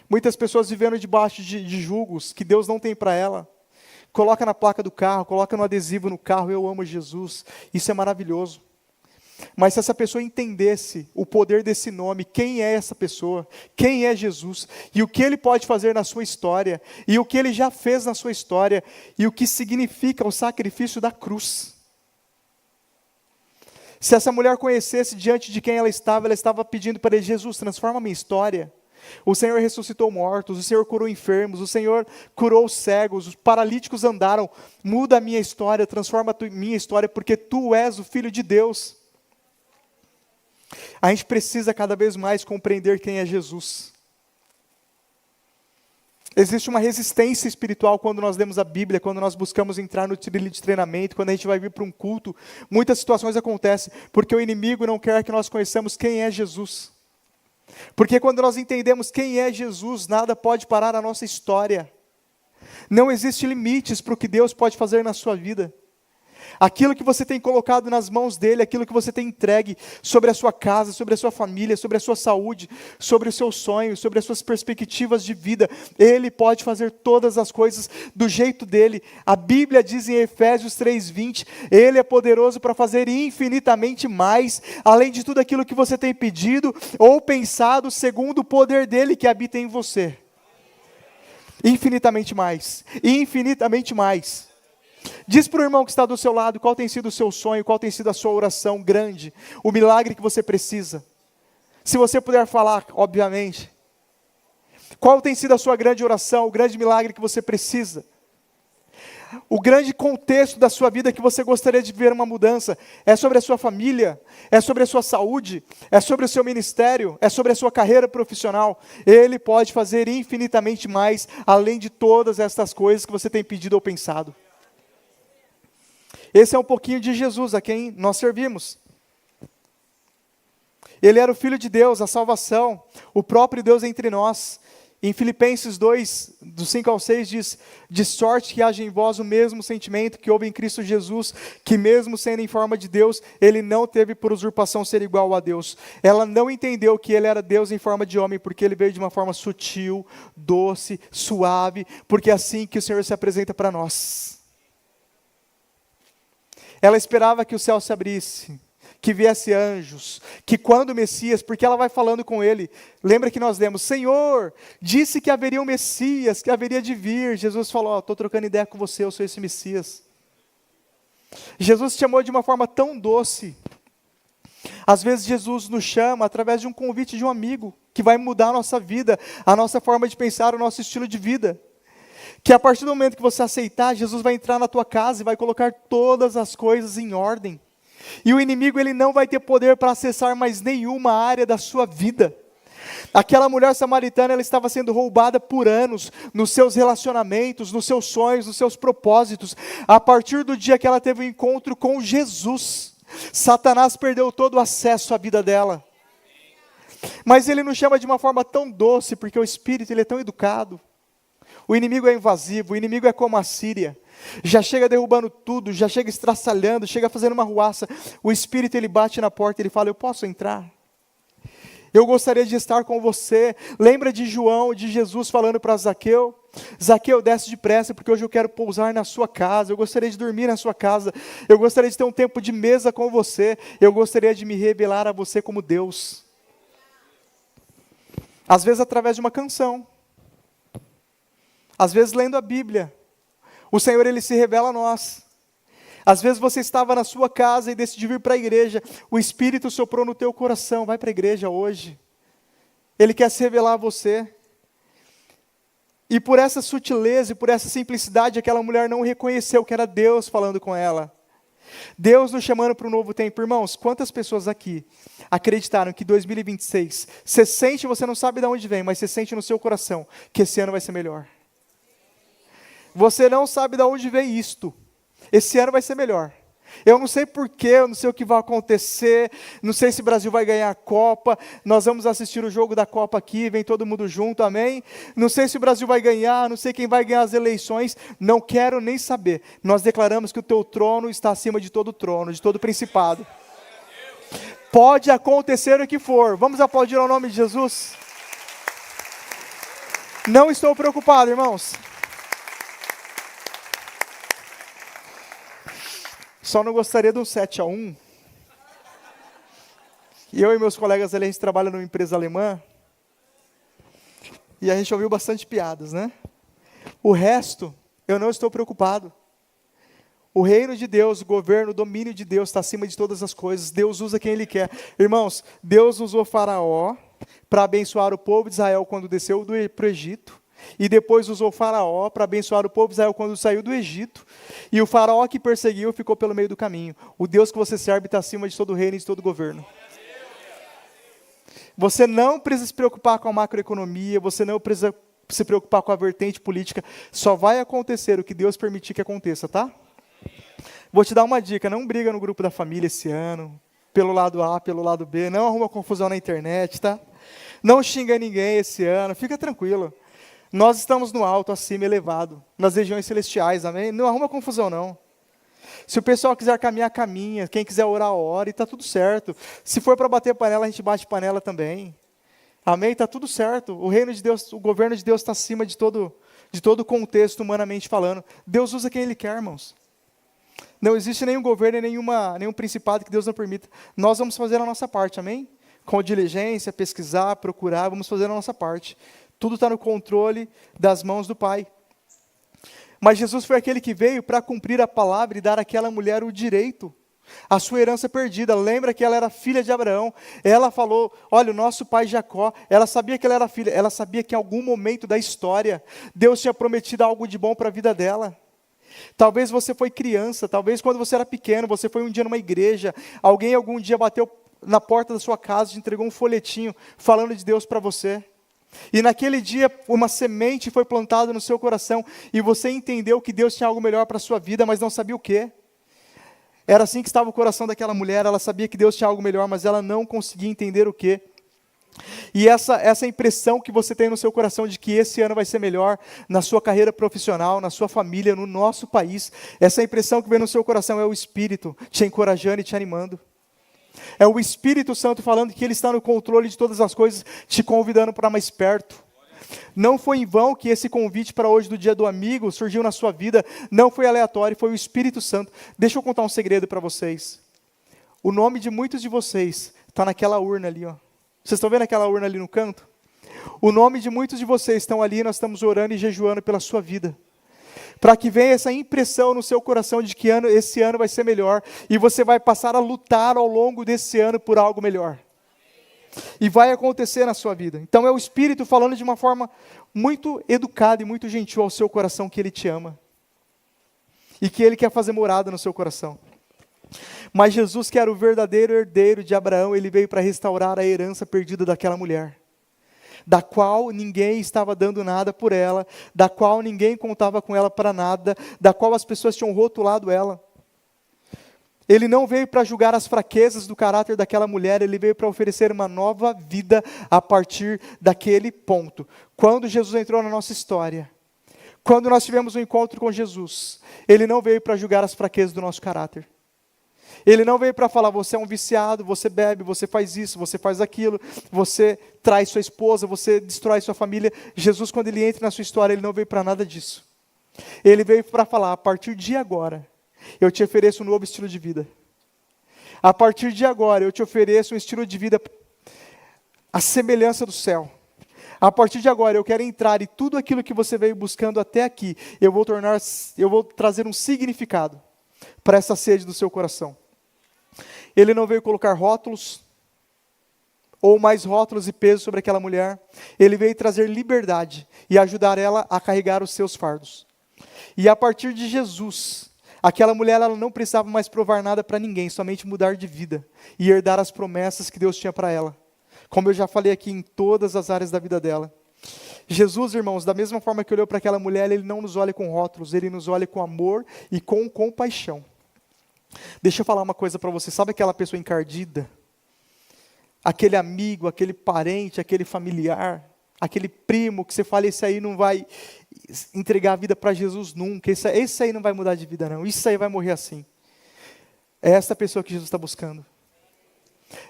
Muitas pessoas vivendo debaixo de julgos que Deus não tem para ela. Coloca na placa do carro, coloca no adesivo no carro, eu amo Jesus. Isso é maravilhoso. Mas se essa pessoa entendesse o poder desse nome, quem é essa pessoa, quem é Jesus, e o que ele pode fazer na sua história, e o que ele já fez na sua história, e o que significa o sacrifício da cruz. Se essa mulher conhecesse diante de quem ela estava pedindo para ele: Jesus, transforma a minha história. O Senhor ressuscitou mortos, o Senhor curou enfermos, o Senhor curou os cegos, os paralíticos andaram. Muda a minha história, transforma a minha história, porque tu és o Filho de Deus. A gente precisa cada vez mais compreender quem é Jesus. Existe uma resistência espiritual quando nós lemos a Bíblia, quando nós buscamos entrar no trilho de treinamento, quando a gente vai vir para um culto. Muitas situações acontecem, porque o inimigo não quer que nós conheçamos quem é Jesus. Porque quando nós entendemos quem é Jesus, nada pode parar a nossa história. Não existe limites para o que Deus pode fazer na sua vida. Aquilo que você tem colocado nas mãos dele, aquilo que você tem entregue sobre a sua casa, sobre a sua família, sobre a sua saúde, sobre os seus sonhos, sobre as suas perspectivas de vida, ele pode fazer todas as coisas do jeito dele. A Bíblia diz em Efésios 3:20, ele é poderoso para fazer infinitamente mais, além de tudo aquilo que você tem pedido ou pensado, segundo o poder dele que habita em você. Infinitamente mais, infinitamente mais. Diz para o irmão que está do seu lado qual tem sido o seu sonho, qual tem sido a sua oração grande, o milagre que você precisa. Se você puder falar, obviamente. Qual tem sido a sua grande oração, o grande milagre que você precisa? O grande contexto da sua vida que você gostaria de ver uma mudança, é sobre a sua família, é sobre a sua saúde, é sobre o seu ministério, é sobre a sua carreira profissional. Ele pode fazer infinitamente mais, além de todas estas coisas que você tem pedido ou pensado. Esse é um pouquinho de Jesus, a quem nós servimos. Ele era o Filho de Deus, a salvação, o próprio Deus entre nós. Em Filipenses 2, do 5 ao 6, diz: de sorte que haja em vós o mesmo sentimento que houve em Cristo Jesus, que mesmo sendo em forma de Deus, ele não teve por usurpação ser igual a Deus. Ela não entendeu que ele era Deus em forma de homem, porque ele veio de uma forma sutil, doce, suave, porque é assim que o Senhor se apresenta para nós. Ela esperava que o céu se abrisse, que viesse anjos, que quando o Messias, porque ela vai falando com ele, lembra que nós lemos: Senhor, disse que haveria um Messias, que haveria de vir. Jesus falou: estou trocando ideia com você, eu sou esse Messias. Jesus te chamou de uma forma tão doce. Às vezes Jesus nos chama através de um convite de um amigo, que vai mudar a nossa vida, a nossa forma de pensar, o nosso estilo de vida. Que a partir do momento que você aceitar, Jesus vai entrar na tua casa e vai colocar todas as coisas em ordem. E o inimigo ele não vai ter poder para acessar mais nenhuma área da sua vida. Aquela mulher samaritana, ela estava sendo roubada por anos, nos seus relacionamentos, nos seus sonhos, nos seus propósitos. A partir do dia que ela teve um encontro com Jesus, Satanás perdeu todo o acesso à vida dela. Mas ele nos chama de uma forma tão doce, porque o Espírito ele é tão educado. O inimigo é invasivo, o inimigo é como a Síria. Já chega derrubando tudo, já chega estraçalhando, chega fazendo uma ruaça. O Espírito ele bate na porta e ele fala: eu posso entrar? Eu gostaria de estar com você. Lembra de João, de Jesus falando para Zaqueu? Zaqueu, desce depressa, porque hoje eu quero pousar na sua casa. Eu gostaria de dormir na sua casa. Eu gostaria de ter um tempo de mesa com você. Eu gostaria de me revelar a você como Deus. Às vezes através de uma canção. Às vezes lendo a Bíblia. O Senhor ele se revela a nós. Às vezes você estava na sua casa e decidiu vir para a igreja. O Espírito soprou no teu coração. Vai para a igreja hoje. Ele quer se revelar a você. E por essa sutileza e por essa simplicidade, aquela mulher não reconheceu que era Deus falando com ela. Deus nos chamando para um novo tempo. Irmãos, quantas pessoas aqui acreditaram que 2026, você sente, você não sabe de onde vem, mas você sente no seu coração que esse ano vai ser melhor. Você não sabe de onde vem isto. Esse ano vai ser melhor. Eu não sei porquê, eu não sei o que vai acontecer, não sei se o Brasil vai ganhar a Copa, nós vamos assistir o jogo da Copa aqui, vem todo mundo junto, amém? Não sei se o Brasil vai ganhar, não sei quem vai ganhar as eleições, não quero nem saber. Nós declaramos que o teu trono está acima de todo trono, de todo principado. Pode acontecer o que for, vamos aplaudir ao nome de Jesus? Não estou preocupado, irmãos. Só não gostaria de um 7-1. Eu e meus colegas ali, a gente trabalha numa empresa alemã. E a gente ouviu bastante piadas, né? O resto, eu não estou preocupado. O reino de Deus, o governo, o domínio de Deus está acima de todas as coisas. Deus usa quem Ele quer. Irmãos, Deus usou Faraó para abençoar o povo de Israel quando desceu para o Egito. E depois usou o Faraó para abençoar o povo de Israel quando saiu do Egito. E o Faraó que perseguiu ficou pelo meio do caminho. O Deus que você serve está acima de todo reino e de todo governo. Você não precisa se preocupar com a macroeconomia, você não precisa se preocupar com a vertente política. Só vai acontecer o que Deus permitir que aconteça, tá? Vou te dar uma dica, não briga no grupo da família esse ano, pelo lado A, pelo lado B, não arruma confusão na internet, tá? Não xinga ninguém esse ano, fica tranquilo. Nós estamos no alto, acima, elevado, nas regiões celestiais, amém? Não arruma confusão, não. Se o pessoal quiser caminhar, caminha. Quem quiser orar, ora, e está tudo certo. Se for para bater panela, a gente bate panela também. Amém? Está tudo certo. O reino de Deus, o governo de Deus está acima de todo o contexto, humanamente falando. Deus usa quem Ele quer, irmãos. Não existe nenhum governo, nenhum principado que Deus não permita. Nós vamos fazer a nossa parte, amém? Com diligência, pesquisar, procurar, vamos fazer a nossa parte. Tudo está no controle das mãos do Pai. Mas Jesus foi aquele que veio para cumprir a palavra e dar àquela mulher o direito, a sua herança perdida. Lembra que ela era filha de Abraão. Ela falou, olha, o nosso pai Jacó, ela sabia que ela era filha, ela sabia que em algum momento da história, Deus tinha prometido algo de bom para a vida dela. Talvez você foi criança, talvez quando você era pequeno, você foi um dia numa igreja, alguém algum dia bateu na porta da sua casa, te entregou um folhetinho falando de Deus para você. E naquele dia, uma semente foi plantada no seu coração, e você entendeu que Deus tinha algo melhor para a sua vida, mas não sabia o quê. Era assim que estava o coração daquela mulher, ela sabia que Deus tinha algo melhor, mas ela não conseguia entender o quê. E essa impressão que você tem no seu coração de que esse ano vai ser melhor, na sua carreira profissional, na sua família, no nosso país, essa impressão que vem no seu coração é o Espírito te encorajando e te animando. É o Espírito Santo falando que Ele está no controle de todas as coisas, te convidando para mais perto. Não foi em vão que esse convite para hoje do Dia do Amigo surgiu na sua vida, não foi aleatório, foi o Espírito Santo. Deixa eu contar um segredo para vocês. O nome de muitos de vocês está naquela urna ali, ó. Vocês estão vendo aquela urna ali no canto? O nome de muitos de vocês estão ali, nós estamos orando e jejuando pela sua vida. Para que venha essa impressão no seu coração de que esse ano vai ser melhor, e você vai passar a lutar ao longo desse ano por algo melhor. E vai acontecer na sua vida. Então é o Espírito falando de uma forma muito educada e muito gentil ao seu coração que Ele te ama. E que Ele quer fazer morada no seu coração. Mas Jesus, que era o verdadeiro herdeiro de Abraão, ele veio para restaurar a herança perdida daquela mulher, da qual ninguém estava dando nada por ela, da qual ninguém contava com ela para nada, da qual as pessoas tinham rotulado ela. Ele não veio para julgar as fraquezas do caráter daquela mulher, ele veio para oferecer uma nova vida a partir daquele ponto. Quando Jesus entrou na nossa história, quando nós tivemos um encontro com Jesus, ele não veio para julgar as fraquezas do nosso caráter. Ele não veio para falar, você é um viciado, você bebe, você faz isso, você faz aquilo, você trai sua esposa, você destrói sua família. Jesus, quando ele entra na sua história, ele não veio para nada disso. Ele veio para falar, a partir de agora, eu te ofereço um novo estilo de vida. A partir de agora, eu te ofereço um estilo de vida à semelhança do céu. A partir de agora, eu quero entrar e tudo aquilo que você veio buscando até aqui, eu vou trazer um significado para essa sede do seu coração. Ele não veio colocar rótulos, ou mais rótulos e peso sobre aquela mulher. Ele veio trazer liberdade e ajudar ela a carregar os seus fardos. E a partir de Jesus, aquela mulher ela não precisava mais provar nada para ninguém, somente mudar de vida e herdar as promessas que Deus tinha para ela. Como eu já falei aqui, em todas as áreas da vida dela. Jesus, irmãos, da mesma forma que olhou para aquela mulher, ele não nos olha com rótulos, ele nos olha com amor e com compaixão. Deixa eu falar uma coisa para você, sabe aquela pessoa encardida? Aquele amigo, aquele parente, aquele familiar, aquele primo que você fala, esse aí não vai entregar a vida para Jesus nunca, esse aí não vai mudar de vida não, isso aí vai morrer assim. É essa pessoa que Jesus está buscando.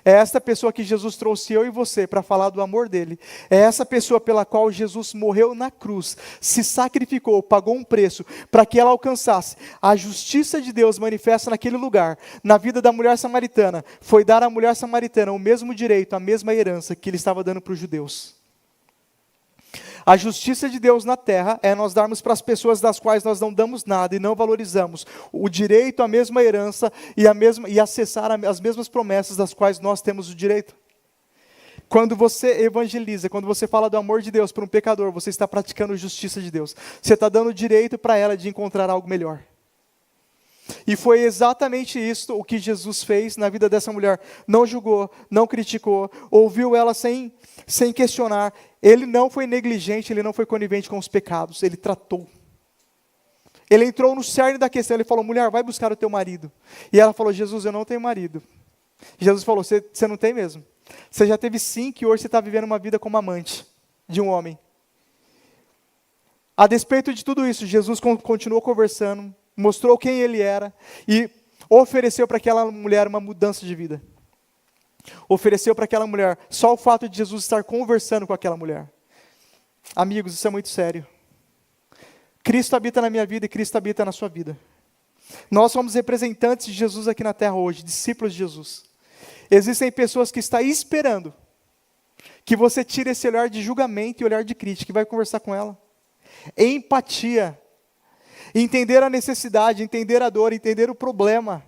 É essa pessoa que Jesus trouxe eu e você para falar do amor dele. É essa pessoa pela qual Jesus morreu na cruz, se sacrificou, pagou um preço para que ela alcançasse a justiça de Deus manifesta naquele lugar. Na vida da mulher samaritana, foi dar à mulher samaritana o mesmo direito, a mesma herança que ele estava dando para os judeus. A justiça de Deus na terra é nós darmos para as pessoas das quais nós não damos nada e não valorizamos o direito à mesma herança e acessar as mesmas promessas das quais nós temos o direito. Quando você evangeliza, quando você fala do amor de Deus para um pecador, você está praticando justiça de Deus. Você está dando direito para ela de encontrar algo melhor. E foi exatamente isso o que Jesus fez na vida dessa mulher. Não julgou, não criticou, ouviu ela sem questionar. Ele não foi negligente, ele não foi conivente com os pecados, ele tratou. Ele entrou no cerne da questão, ele falou, mulher, vai buscar o teu marido. E ela falou, Jesus, eu não tenho marido. Jesus falou, você não tem mesmo. Você já teve 5 e hoje você está vivendo uma vida como amante de um homem. A despeito de tudo isso, Jesus continuou conversando, mostrou quem ele era e ofereceu para aquela mulher uma mudança de vida. Ofereceu para aquela mulher, só o fato de Jesus estar conversando com aquela mulher. Amigos, isso é muito sério. Cristo habita na minha vida e Cristo habita na sua vida. Nós somos representantes de Jesus aqui na terra hoje, discípulos de Jesus. Existem pessoas que estão esperando que você tire esse olhar de julgamento e olhar de crítica e vai conversar com ela. Empatia. Entender a necessidade, entender a dor, entender o problema.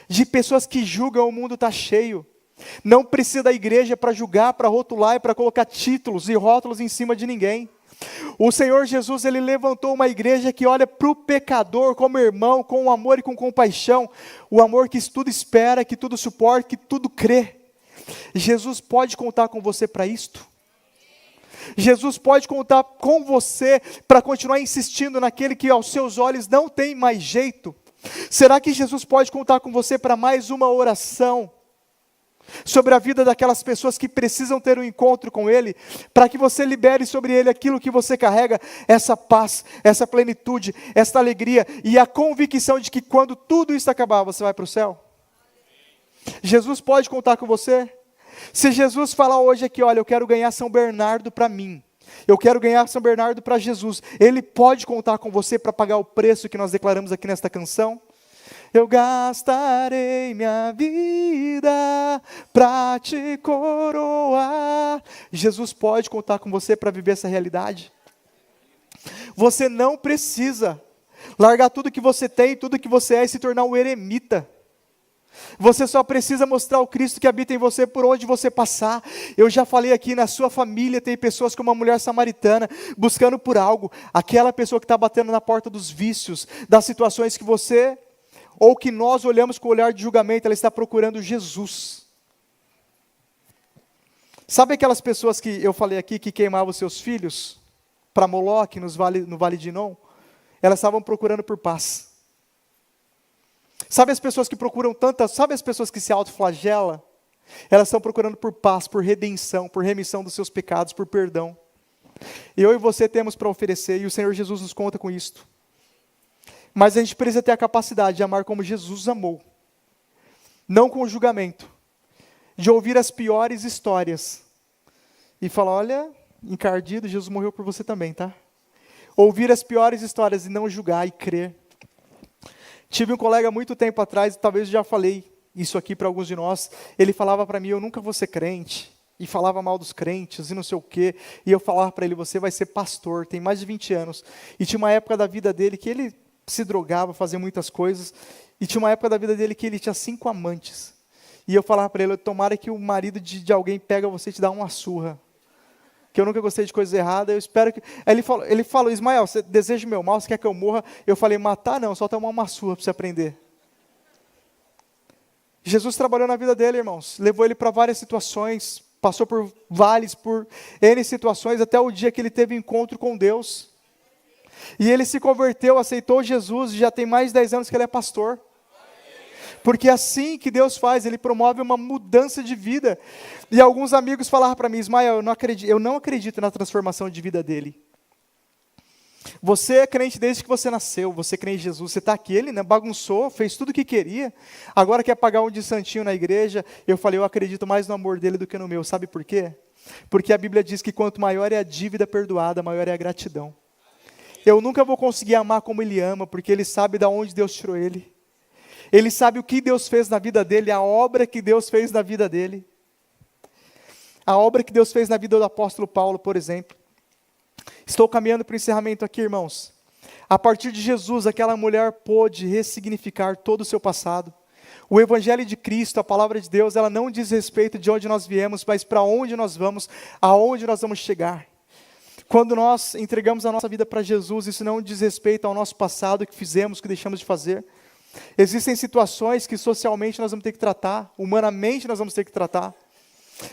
De pessoas que julgam, o mundo está cheio. Não precisa da igreja para julgar, para rotular e para colocar títulos e rótulos em cima de ninguém. O Senhor Jesus, ele levantou uma igreja que olha para o pecador como irmão, com amor e com compaixão. O amor que tudo espera, que tudo suporta, que tudo crê. Jesus pode contar com você para isto? Jesus pode contar com você para continuar insistindo naquele que aos seus olhos não tem mais jeito? Será que Jesus pode contar com você para mais uma oração sobre a vida daquelas pessoas que precisam ter um encontro com Ele, para que você libere sobre Ele aquilo que você carrega, essa paz, essa plenitude, essa alegria e a convicção de que quando tudo isso acabar, você vai para o céu? Jesus pode contar com você? Se Jesus falar hoje aqui, olha, eu quero ganhar São Bernardo para mim, eu quero ganhar São Bernardo para Jesus, Ele pode contar com você para pagar o preço que nós declaramos aqui nesta canção? Eu gastarei minha vida para te coroar. Jesus pode contar com você para viver essa realidade? Você não precisa largar tudo que você tem, tudo que você é e se tornar um eremita. Você só precisa mostrar o Cristo que habita em você por onde você passar. Eu já falei aqui, na sua família tem pessoas como uma mulher samaritana, buscando por algo. Aquela pessoa que está batendo na porta dos vícios, das situações que você ou que nós olhamos com o olhar de julgamento, ela está procurando Jesus. Sabe aquelas pessoas que eu falei aqui, que queimavam seus filhos para Moloque, no Vale de Inom? Elas estavam procurando por paz. Sabe as pessoas que procuram tantas, sabe as pessoas que se autoflagelam? Elas estão procurando por paz, por redenção, por remissão dos seus pecados, por perdão. Eu e você temos para oferecer, e o Senhor Jesus nos conta com isto. Mas a gente precisa ter a capacidade de amar como Jesus amou. Não com julgamento. De ouvir as piores histórias. E falar, olha, encardido, Jesus morreu por você também, tá? Ouvir as piores histórias e não julgar e crer. Tive um colega muito tempo atrás, talvez eu já falei isso aqui para alguns de nós. Ele falava para mim, eu nunca vou ser crente. E falava mal dos crentes e não sei o quê. E eu falava para ele, você vai ser pastor, tem mais de 20 anos. E tinha uma época da vida dele que ele se drogava, fazia muitas coisas. E tinha uma época da vida dele que ele tinha 5 amantes. E eu falava para ele, tomara que o marido de alguém pega você e te dá uma surra. Que eu nunca gostei de coisas erradas, eu espero que... Aí ele falou, Ismael, você deseja o meu mal, você quer que eu morra? Eu falei, matar não, só tomar uma surra para você aprender. Jesus trabalhou na vida dele, irmãos. Levou ele para várias situações, passou por vales, por N situações, até o dia que ele teve encontro com Deus. E ele se converteu, aceitou Jesus, e já tem mais de 10 anos que ele é pastor. Porque é assim que Deus faz, Ele promove uma mudança de vida. E alguns amigos falaram para mim, Ismael, eu não acredito na transformação de vida dele. Você é crente desde que você nasceu, você crê em Jesus, você está aqui, ele, né, bagunçou, fez tudo o que queria, agora quer pagar um de santinho na igreja. Eu falei, eu acredito mais no amor dele do que no meu, sabe por quê? Porque a Bíblia diz que quanto maior é a dívida perdoada, maior é a gratidão. Eu nunca vou conseguir amar como ele ama, porque ele sabe de onde Deus tirou ele. Ele sabe o que Deus fez na vida dele, a obra que Deus fez na vida dele. A obra que Deus fez na vida do apóstolo Paulo, por exemplo. Estou caminhando para o encerramento aqui, irmãos. A partir de Jesus, aquela mulher pôde ressignificar todo o seu passado. O Evangelho de Cristo, a palavra de Deus, ela não diz respeito de onde nós viemos, mas para onde nós vamos, aonde nós vamos chegar. Quando nós entregamos a nossa vida para Jesus, isso não diz respeito ao nosso passado, o que fizemos, o que deixamos de fazer. Existem situações que socialmente nós vamos ter que tratar, humanamente nós vamos ter que tratar,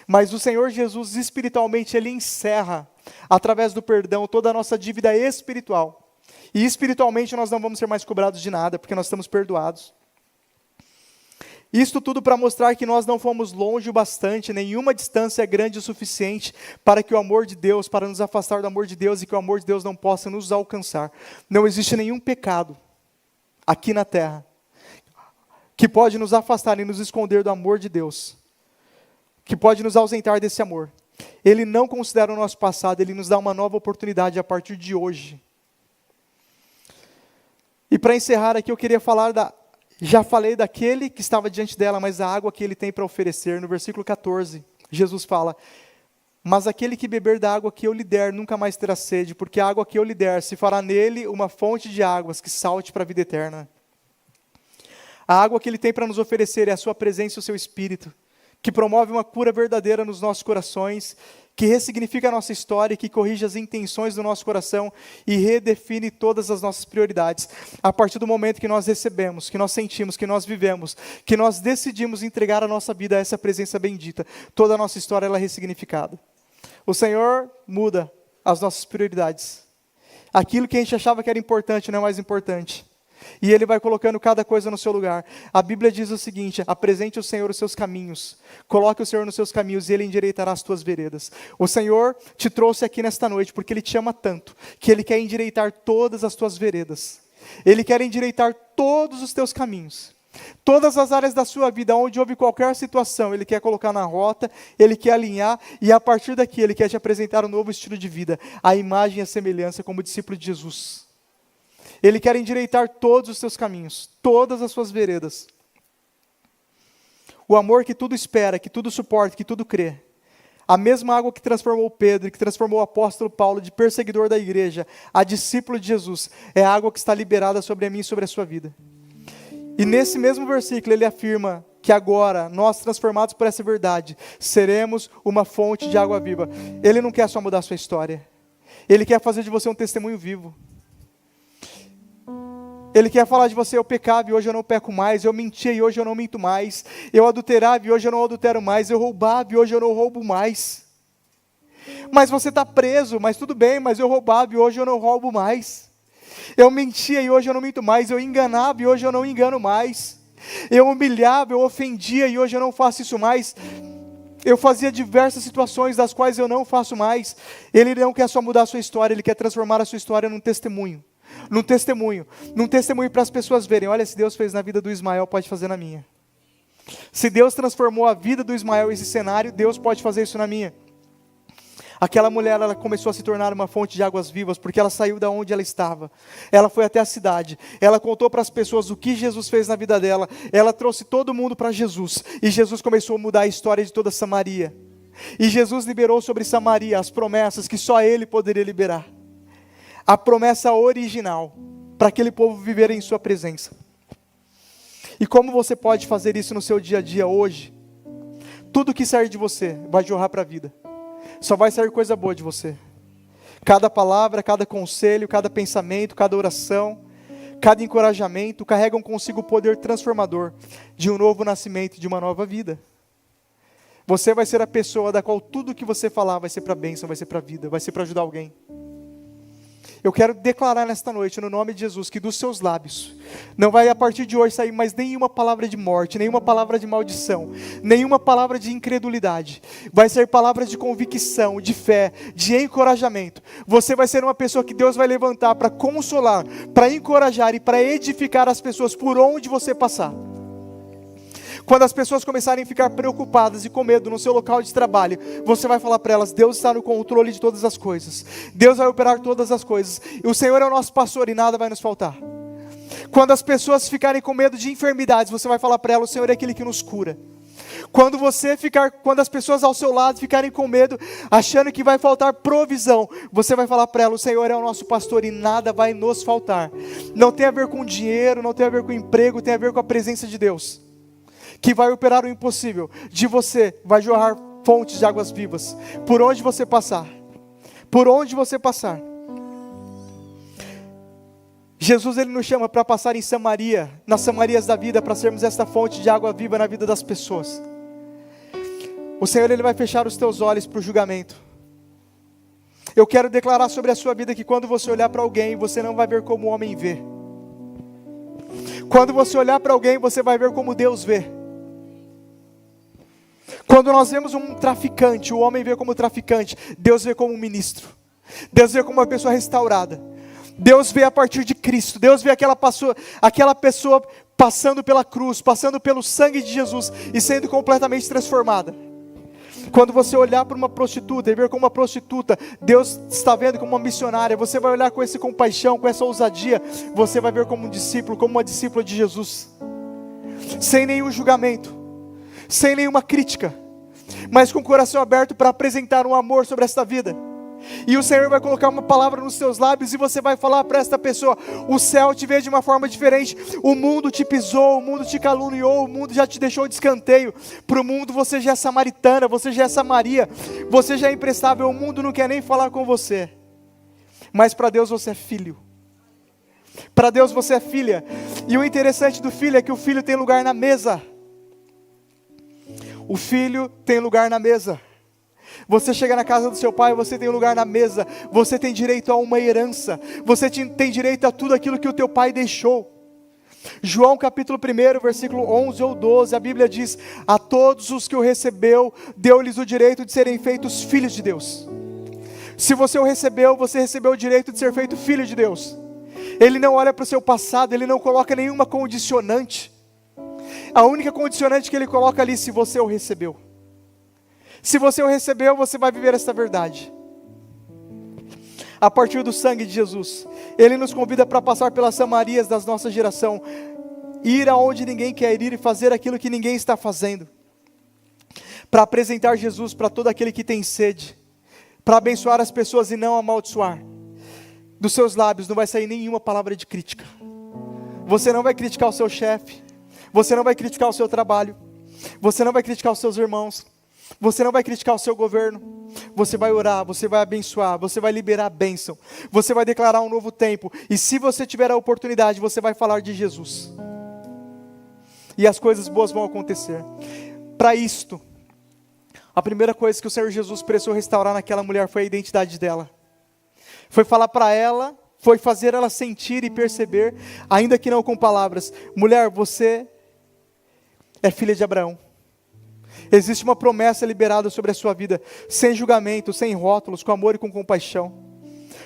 mas o Senhor Jesus espiritualmente Ele encerra, através do perdão, toda a nossa dívida espiritual, e espiritualmente nós não vamos ser mais cobrados de nada, porque nós estamos perdoados. Isto tudo para mostrar que nós não fomos longe o bastante, nenhuma distância é grande o suficiente para que o amor de Deus, para nos afastar do amor de Deus, e que o amor de Deus não possa nos alcançar. Não existe nenhum pecado aqui na terra que pode nos afastar e nos esconder do amor de Deus, que pode nos ausentar desse amor. Ele não considera o nosso passado, Ele nos dá uma nova oportunidade a partir de hoje. E para encerrar aqui eu queria falar já falei daquele que estava diante dela, mas a água que Ele tem para oferecer. No versículo 14, Jesus fala, mas aquele que beber da água que eu lhe der nunca mais terá sede, porque a água que eu lhe der se fará nele uma fonte de águas que salte para a vida eterna. A água que Ele tem para nos oferecer é a sua presença e o seu Espírito, que promove uma cura verdadeira nos nossos corações, que ressignifica a nossa história, que corrige as intenções do nosso coração e redefine todas as nossas prioridades. A partir do momento que nós recebemos, que nós sentimos, que nós vivemos, que nós decidimos entregar a nossa vida a essa presença bendita, toda a nossa história ela é ressignificada. O Senhor muda as nossas prioridades. Aquilo que a gente achava que era importante não é mais importante. E Ele vai colocando cada coisa no seu lugar. A Bíblia diz o seguinte, apresente o Senhor os seus caminhos, coloque o Senhor nos seus caminhos e Ele endireitará as tuas veredas. O Senhor te trouxe aqui nesta noite porque Ele te ama tanto, que Ele quer endireitar todas as tuas veredas. Ele quer endireitar todos os teus caminhos. Todas as áreas da sua vida, onde houve qualquer situação, Ele quer colocar na rota, Ele quer alinhar, e a partir daqui Ele quer te apresentar um novo estilo de vida, a imagem e a semelhança como discípulo de Jesus. Ele quer endireitar todos os seus caminhos, todas as suas veredas. O amor que tudo espera, que tudo suporta, que tudo crê. A mesma água que transformou Pedro, que transformou o apóstolo Paulo de perseguidor da igreja, a discípulo de Jesus, é a água que está liberada sobre a mim e sobre a sua vida. E nesse mesmo versículo ele afirma que agora, nós transformados por essa verdade, seremos uma fonte de água viva. Ele não quer só mudar a sua história. Ele quer fazer de você um testemunho vivo. Ele quer falar de você: eu pecava e hoje eu não peco mais, eu mentia e hoje eu não minto mais, eu adulterava e hoje eu não adultero mais, eu roubava e hoje eu não roubo mais. Mas você está preso, mas tudo bem, mas eu roubava e hoje eu não roubo mais. Eu mentia e hoje eu não minto mais, eu enganava e hoje eu não engano mais. Eu humilhava, eu ofendia e hoje eu não faço isso mais. Eu fazia diversas situações das quais eu não faço mais. Ele não quer só mudar a sua história, Ele quer transformar a sua história num testemunho. Num testemunho para as pessoas verem: olha, se Deus fez na vida do Ismael, pode fazer na minha. Se Deus transformou a vida do Ismael esse cenário, Deus pode fazer isso na minha. Aquela mulher, ela começou a se tornar uma fonte de águas vivas, porque ela saiu da onde ela estava. Ela foi até a cidade, ela contou para as pessoas o que Jesus fez na vida dela, ela trouxe todo mundo para Jesus, e Jesus começou a mudar a história de toda Samaria. E Jesus liberou sobre Samaria as promessas que só Ele poderia liberar. A promessa original, para aquele povo viver em sua presença. E como você pode fazer isso no seu dia a dia hoje? Tudo que sair de você vai jorrar para a vida. Só vai sair coisa boa de você. Cada palavra, cada conselho, cada pensamento, cada oração, cada encorajamento carregam consigo o poder transformador de um novo nascimento, de uma nova vida. Você vai ser a pessoa da qual tudo que você falar vai ser para a bênção, vai ser para a vida, vai ser para ajudar alguém. Eu quero declarar nesta noite, no nome de Jesus, que dos seus lábios não vai a partir de hoje sair mais nenhuma palavra de morte, nenhuma palavra de maldição, nenhuma palavra de incredulidade. Vai ser palavras de convicção, de fé, de encorajamento. Você vai ser uma pessoa que Deus vai levantar para consolar, para encorajar e para edificar as pessoas por onde você passar. Quando as pessoas começarem a ficar preocupadas e com medo no seu local de trabalho, você vai falar para elas: Deus está no controle de todas as coisas. Deus vai operar todas as coisas. E o Senhor é o nosso pastor e nada vai nos faltar. Quando as pessoas ficarem com medo de enfermidades, você vai falar para elas: o Senhor é aquele que nos cura. Quando as pessoas ao seu lado ficarem com medo, achando que vai faltar provisão, você vai falar para elas: o Senhor é o nosso pastor e nada vai nos faltar. Não tem a ver com dinheiro, não tem a ver com emprego, tem a ver com a presença de Deus, que vai operar o impossível. De você vai jorrar fontes de águas vivas, por onde você passar. Por onde você passar. Jesus, Ele nos chama para passar em Samaria, nas Samarias da vida, para sermos esta fonte de água viva na vida das pessoas. O Senhor, Ele vai fechar os teus olhos para o julgamento. Eu quero declarar sobre a sua vida que quando você olhar para alguém, você não vai ver como o homem vê. Quando você olhar para alguém, você vai ver como Deus vê. Quando nós vemos um traficante, o homem vê como traficante, Deus vê como um ministro. Deus vê como uma pessoa restaurada. Deus vê a partir de Cristo. Deus vê aquela pessoa passando pela cruz, passando pelo sangue de Jesus e sendo completamente transformada. Quando você olhar para uma prostituta e ver como uma prostituta, Deus está vendo como uma missionária. Você vai olhar com essa compaixão, com essa ousadia. Você vai ver como um discípulo, como uma discípula de Jesus. Sem nenhum julgamento, sem nenhuma crítica, mas com o coração aberto para apresentar um amor sobre esta vida. E o Senhor vai colocar uma palavra nos seus lábios e você vai falar para esta pessoa: o céu te vê de uma forma diferente, o mundo te pisou, o mundo te caluniou, o mundo já te deixou de escanteio. Para o mundo você já é samaritana, você já é Samaria, você já é imprestável, o mundo não quer nem falar com você. Mas para Deus você é filho. Para Deus você é filha. E o interessante do filho é que o filho tem lugar na mesa. O filho tem lugar na mesa. Você chega na casa do seu pai, você tem lugar na mesa. Você tem direito a uma herança. Você tem direito a tudo aquilo que o teu pai deixou. João capítulo 1, versículo 11 ou 12, a Bíblia diz: a todos os que o recebeu, deu-lhes o direito de serem feitos filhos de Deus. Se você o recebeu, você recebeu o direito de ser feito filho de Deus. Ele não olha para o seu passado, Ele não coloca nenhuma condicionante. A única condicionante que Ele coloca ali: se você o recebeu. Se você o recebeu, você vai viver esta verdade. A partir do sangue de Jesus, Ele nos convida para passar pelas Samarias da nossa geração, ir aonde ninguém quer ir e fazer aquilo que ninguém está fazendo, para apresentar Jesus para todo aquele que tem sede, para abençoar as pessoas e não amaldiçoar. Dos seus lábios não vai sair nenhuma palavra de crítica. Você não vai criticar o seu chefe, você não vai criticar o seu trabalho, você não vai criticar os seus irmãos, Você não vai criticar o seu governo. Você vai orar, você vai abençoar, você vai liberar a bênção. Você vai declarar um novo tempo. E se você tiver a oportunidade, você vai falar de Jesus. E as coisas boas vão acontecer. Para isto, a primeira coisa que o Senhor Jesus precisou restaurar naquela mulher foi a identidade dela. Foi falar para ela, foi fazer ela sentir e perceber, ainda que não com palavras: mulher, você é filha de Abraão. Existe uma promessa liberada sobre a sua vida, sem julgamento, sem rótulos, com amor e com compaixão.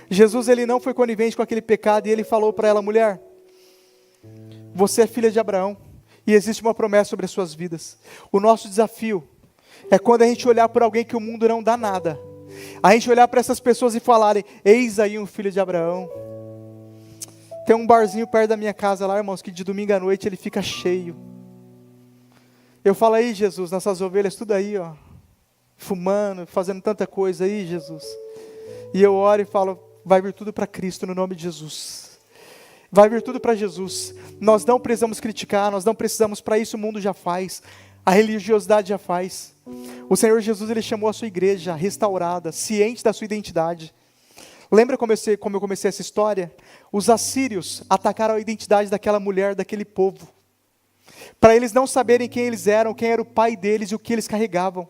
Jesus, ele não foi conivente com aquele pecado, e ele falou para ela: mulher, você é filha de Abraão, e existe uma promessa sobre as suas vidas. O nosso desafio é quando a gente olhar por alguém que o mundo não dá nada, a gente olhar para essas pessoas e falarem: eis aí um filho de Abraão. Tem um barzinho perto da minha casa lá, irmãos, que de domingo à noite ele fica cheio. Eu falo: aí, Jesus, nossas ovelhas tudo aí, ó, fumando, fazendo tanta coisa aí, Jesus. E eu oro e falo: vai vir tudo para Cristo no nome de Jesus. Vai vir tudo para Jesus. Nós não precisamos criticar, nós não precisamos, para isso o mundo já faz, a religiosidade já faz. O Senhor Jesus, ele chamou a sua igreja restaurada, ciente da sua identidade. Lembra como eu comecei essa história? Os assírios atacaram a identidade daquela mulher, daquele povo, para eles não saberem quem eles eram, quem era o pai deles e o que eles carregavam.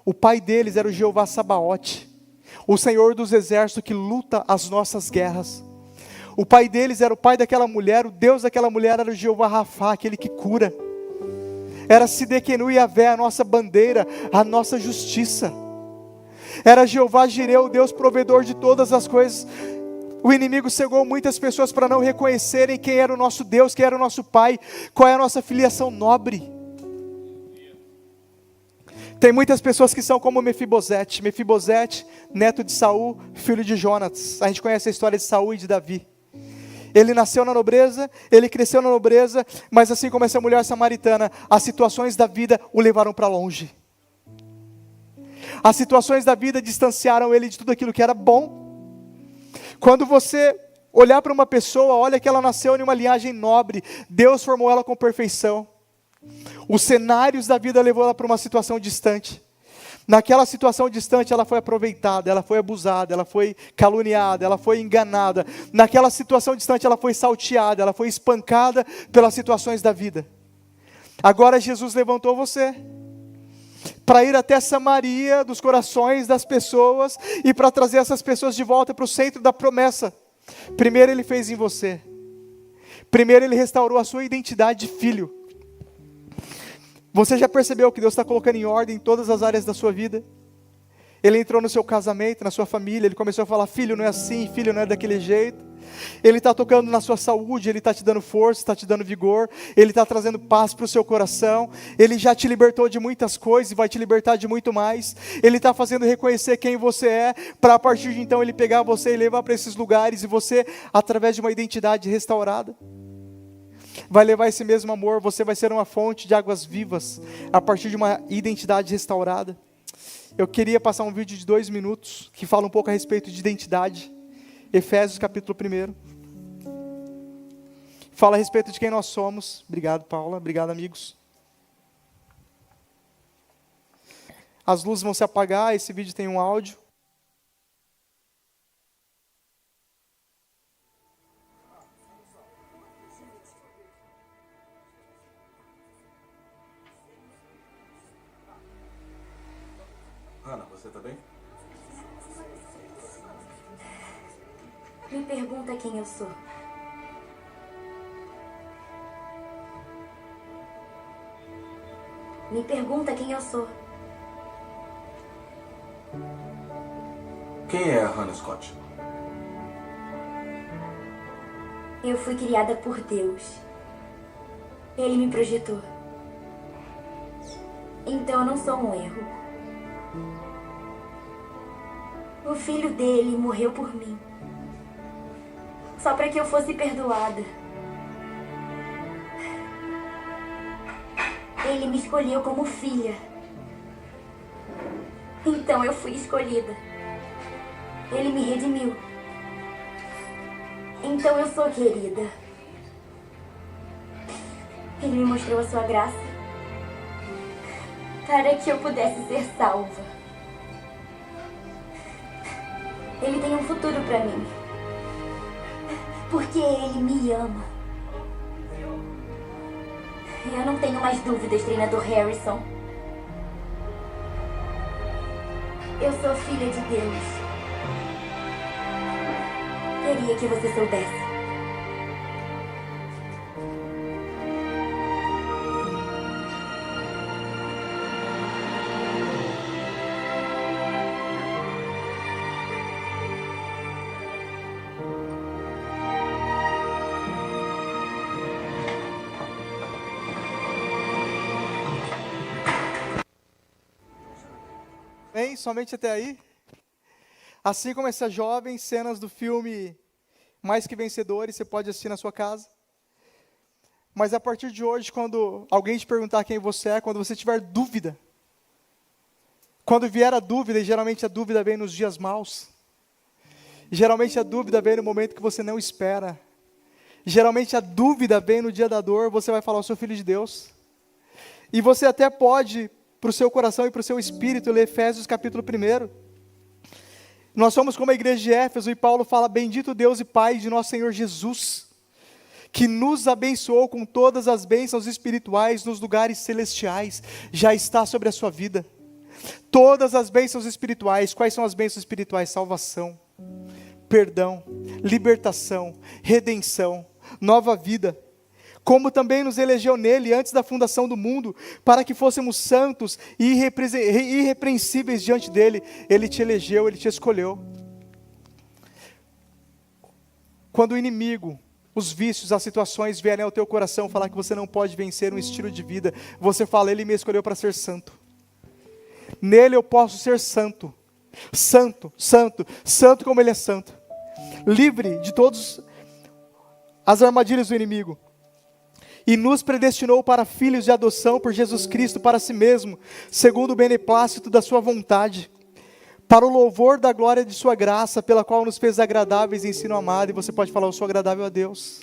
O pai deles era o Jeová Sabaote, o Senhor dos exércitos que luta as nossas guerras. O pai deles era o pai daquela mulher, o Deus daquela mulher era o Jeová Rafá, aquele que cura. Era Sidequenu Yavé, a nossa bandeira, a nossa justiça. Era Jeová Jireh, o Deus provedor de todas as coisas. O inimigo cegou muitas pessoas para não reconhecerem quem era o nosso Deus, quem era o nosso Pai, qual é a nossa filiação nobre. Tem muitas pessoas que são como Mefibosete. Mefibosete, neto de Saul, filho de Jonatas. A gente conhece a história de Saul e de Davi. Ele nasceu na nobreza, ele cresceu na nobreza, mas assim como essa mulher samaritana, as situações da vida o levaram para longe. As situações da vida distanciaram ele de tudo aquilo que era bom. Quando você olhar para uma pessoa, olha que ela nasceu em uma linhagem nobre, Deus formou ela com perfeição. Os cenários da vida levou ela para uma situação distante. Naquela situação distante ela foi aproveitada, ela foi abusada, ela foi caluniada, ela foi enganada. Naquela situação distante ela foi salteada, ela foi espancada pelas situações da vida. Agora Jesus levantou você para ir até Samaria, dos corações das pessoas, e para trazer essas pessoas de volta para o centro da promessa. Primeiro ele fez em você. Primeiro ele restaurou a sua identidade de filho. Você já percebeu que Deus está colocando em ordem todas as áreas da sua vida? Ele entrou no seu casamento, na sua família, ele começou a falar: filho não é assim, filho não é daquele jeito. Ele está tocando na sua saúde, ele está te dando força, está te dando vigor, ele está trazendo paz para o seu coração, ele já te libertou de muitas coisas e vai te libertar de muito mais. Ele está fazendo reconhecer quem você é, para a partir de então ele pegar você e levar para esses lugares, e você, através de uma identidade restaurada, vai levar esse mesmo amor. Você vai ser uma fonte de águas vivas, a partir de uma identidade restaurada. Eu queria passar um vídeo de 2 minutos, que fala um pouco a respeito de identidade. Efésios capítulo 1. Fala a respeito de quem nós somos. Obrigado, Paula. Obrigado, amigos. As luzes vão se apagar, esse vídeo tem um áudio. Ana, você tá bem? Me pergunta quem eu sou. Me pergunta quem eu sou. Quem é a Hannah Scott? Eu fui criada por Deus. Ele me projetou. Então eu não sou um erro. O filho dele morreu por mim, só para que eu fosse perdoada. Ele me escolheu como filha. Então eu fui escolhida. Ele me redimiu. Então eu sou querida. Ele me mostrou a sua graça. para que eu pudesse ser salva. Ele tem um futuro para mim, porque Ele me ama. Eu não tenho mais dúvidas, treinador Harrison. Eu sou filha de Deus. Queria que você soubesse. Bem, somente até aí. Assim como essas jovens cenas do filme Mais Que Vencedores, você pode assistir na sua casa. Mas a partir de hoje, quando alguém te perguntar quem você é, quando você tiver dúvida, quando vier a dúvida, e geralmente a dúvida vem nos dias maus, geralmente a dúvida vem no momento que você não espera, geralmente a dúvida vem no dia da dor, você vai falar: eu sou filho de Deus. E você até pode, para o seu coração e para o seu espírito, ler Efésios capítulo 1. Nós somos como a igreja de Éfeso, e Paulo fala: bendito Deus e Pai de nosso Senhor Jesus, que nos abençoou com todas as bênçãos espirituais nos lugares celestiais, já está sobre a sua vida. Todas as bênçãos espirituais. Quais são as bênçãos espirituais? Salvação, perdão, libertação, redenção, nova vida. Como também nos elegeu nele antes da fundação do mundo, para que fôssemos santos e irrepreensíveis diante dele. Ele te elegeu, ele te escolheu. Quando o inimigo, os vícios, as situações vierem ao teu coração falar que você não pode vencer um estilo de vida, você fala: ele me escolheu para ser santo. Nele eu posso ser santo. Santo, santo, santo como ele é santo. Livre de todas as armadilhas do inimigo. E nos predestinou para filhos de adoção por Jesus Cristo para si mesmo, segundo o beneplácito da sua vontade, para o louvor da glória de sua graça, pela qual nos fez agradáveis em ensino amado. E você pode falar: eu sou agradável a Deus.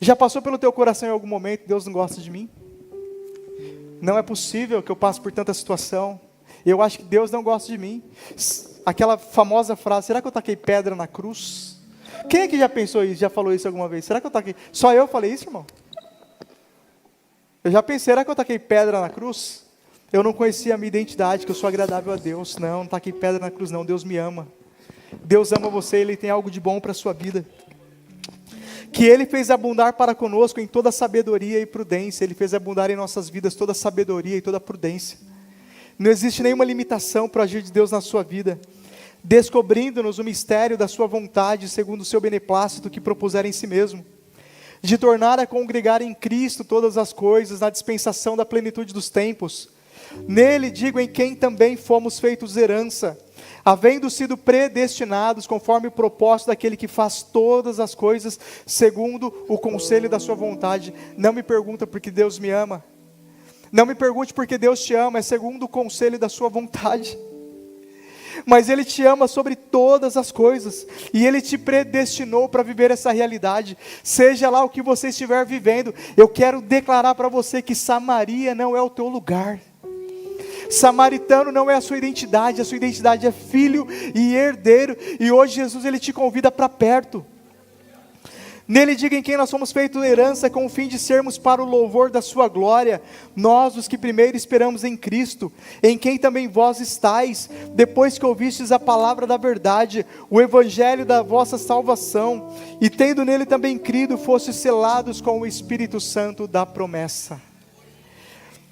Já passou pelo teu coração em algum momento: Deus não gosta de mim? Não é possível que eu passe por tanta situação. Eu acho que Deus não gosta de mim. Aquela famosa frase: será que eu taquei pedra na cruz? Quem é que já pensou isso, já falou isso alguma vez? Será que eu taquei? Só eu falei isso, irmão? Eu já pensei: será que eu taquei pedra na cruz? Eu não conhecia a minha identidade, que eu sou agradável a Deus. Não taquei pedra na cruz não, Deus me ama. Deus ama você, Ele tem algo de bom para a sua vida. Que Ele fez abundar para conosco em toda sabedoria e prudência. Ele fez abundar em nossas vidas toda sabedoria e toda prudência. Não existe nenhuma limitação para o agir de Deus na sua vida. Descobrindo-nos o mistério da sua vontade, segundo o seu beneplácito que propuser em si mesmo, de tornar a congregar em Cristo todas as coisas, na dispensação da plenitude dos tempos. Nele, digo, em quem também fomos feitos herança, havendo sido predestinados conforme o propósito daquele que faz todas as coisas, segundo o conselho da sua vontade. Não me pergunta porque Deus me ama. Não me pergunte porque Deus te ama, é segundo o conselho da sua vontade. Mas Ele te ama sobre todas as coisas, e Ele te predestinou para viver essa realidade, seja lá o que você estiver vivendo. Eu quero declarar para você que Samaria não é o teu lugar, samaritano não é a sua identidade é filho e herdeiro, e hoje Jesus Ele te convida para perto. Nele diga em quem nós somos feitos herança, com o fim de sermos para o louvor da sua glória, nós os que primeiro esperamos em Cristo, em quem também vós estáis, depois que ouvistes a palavra da verdade, o evangelho da vossa salvação, e tendo nele também crido, fostes selados com o Espírito Santo da promessa.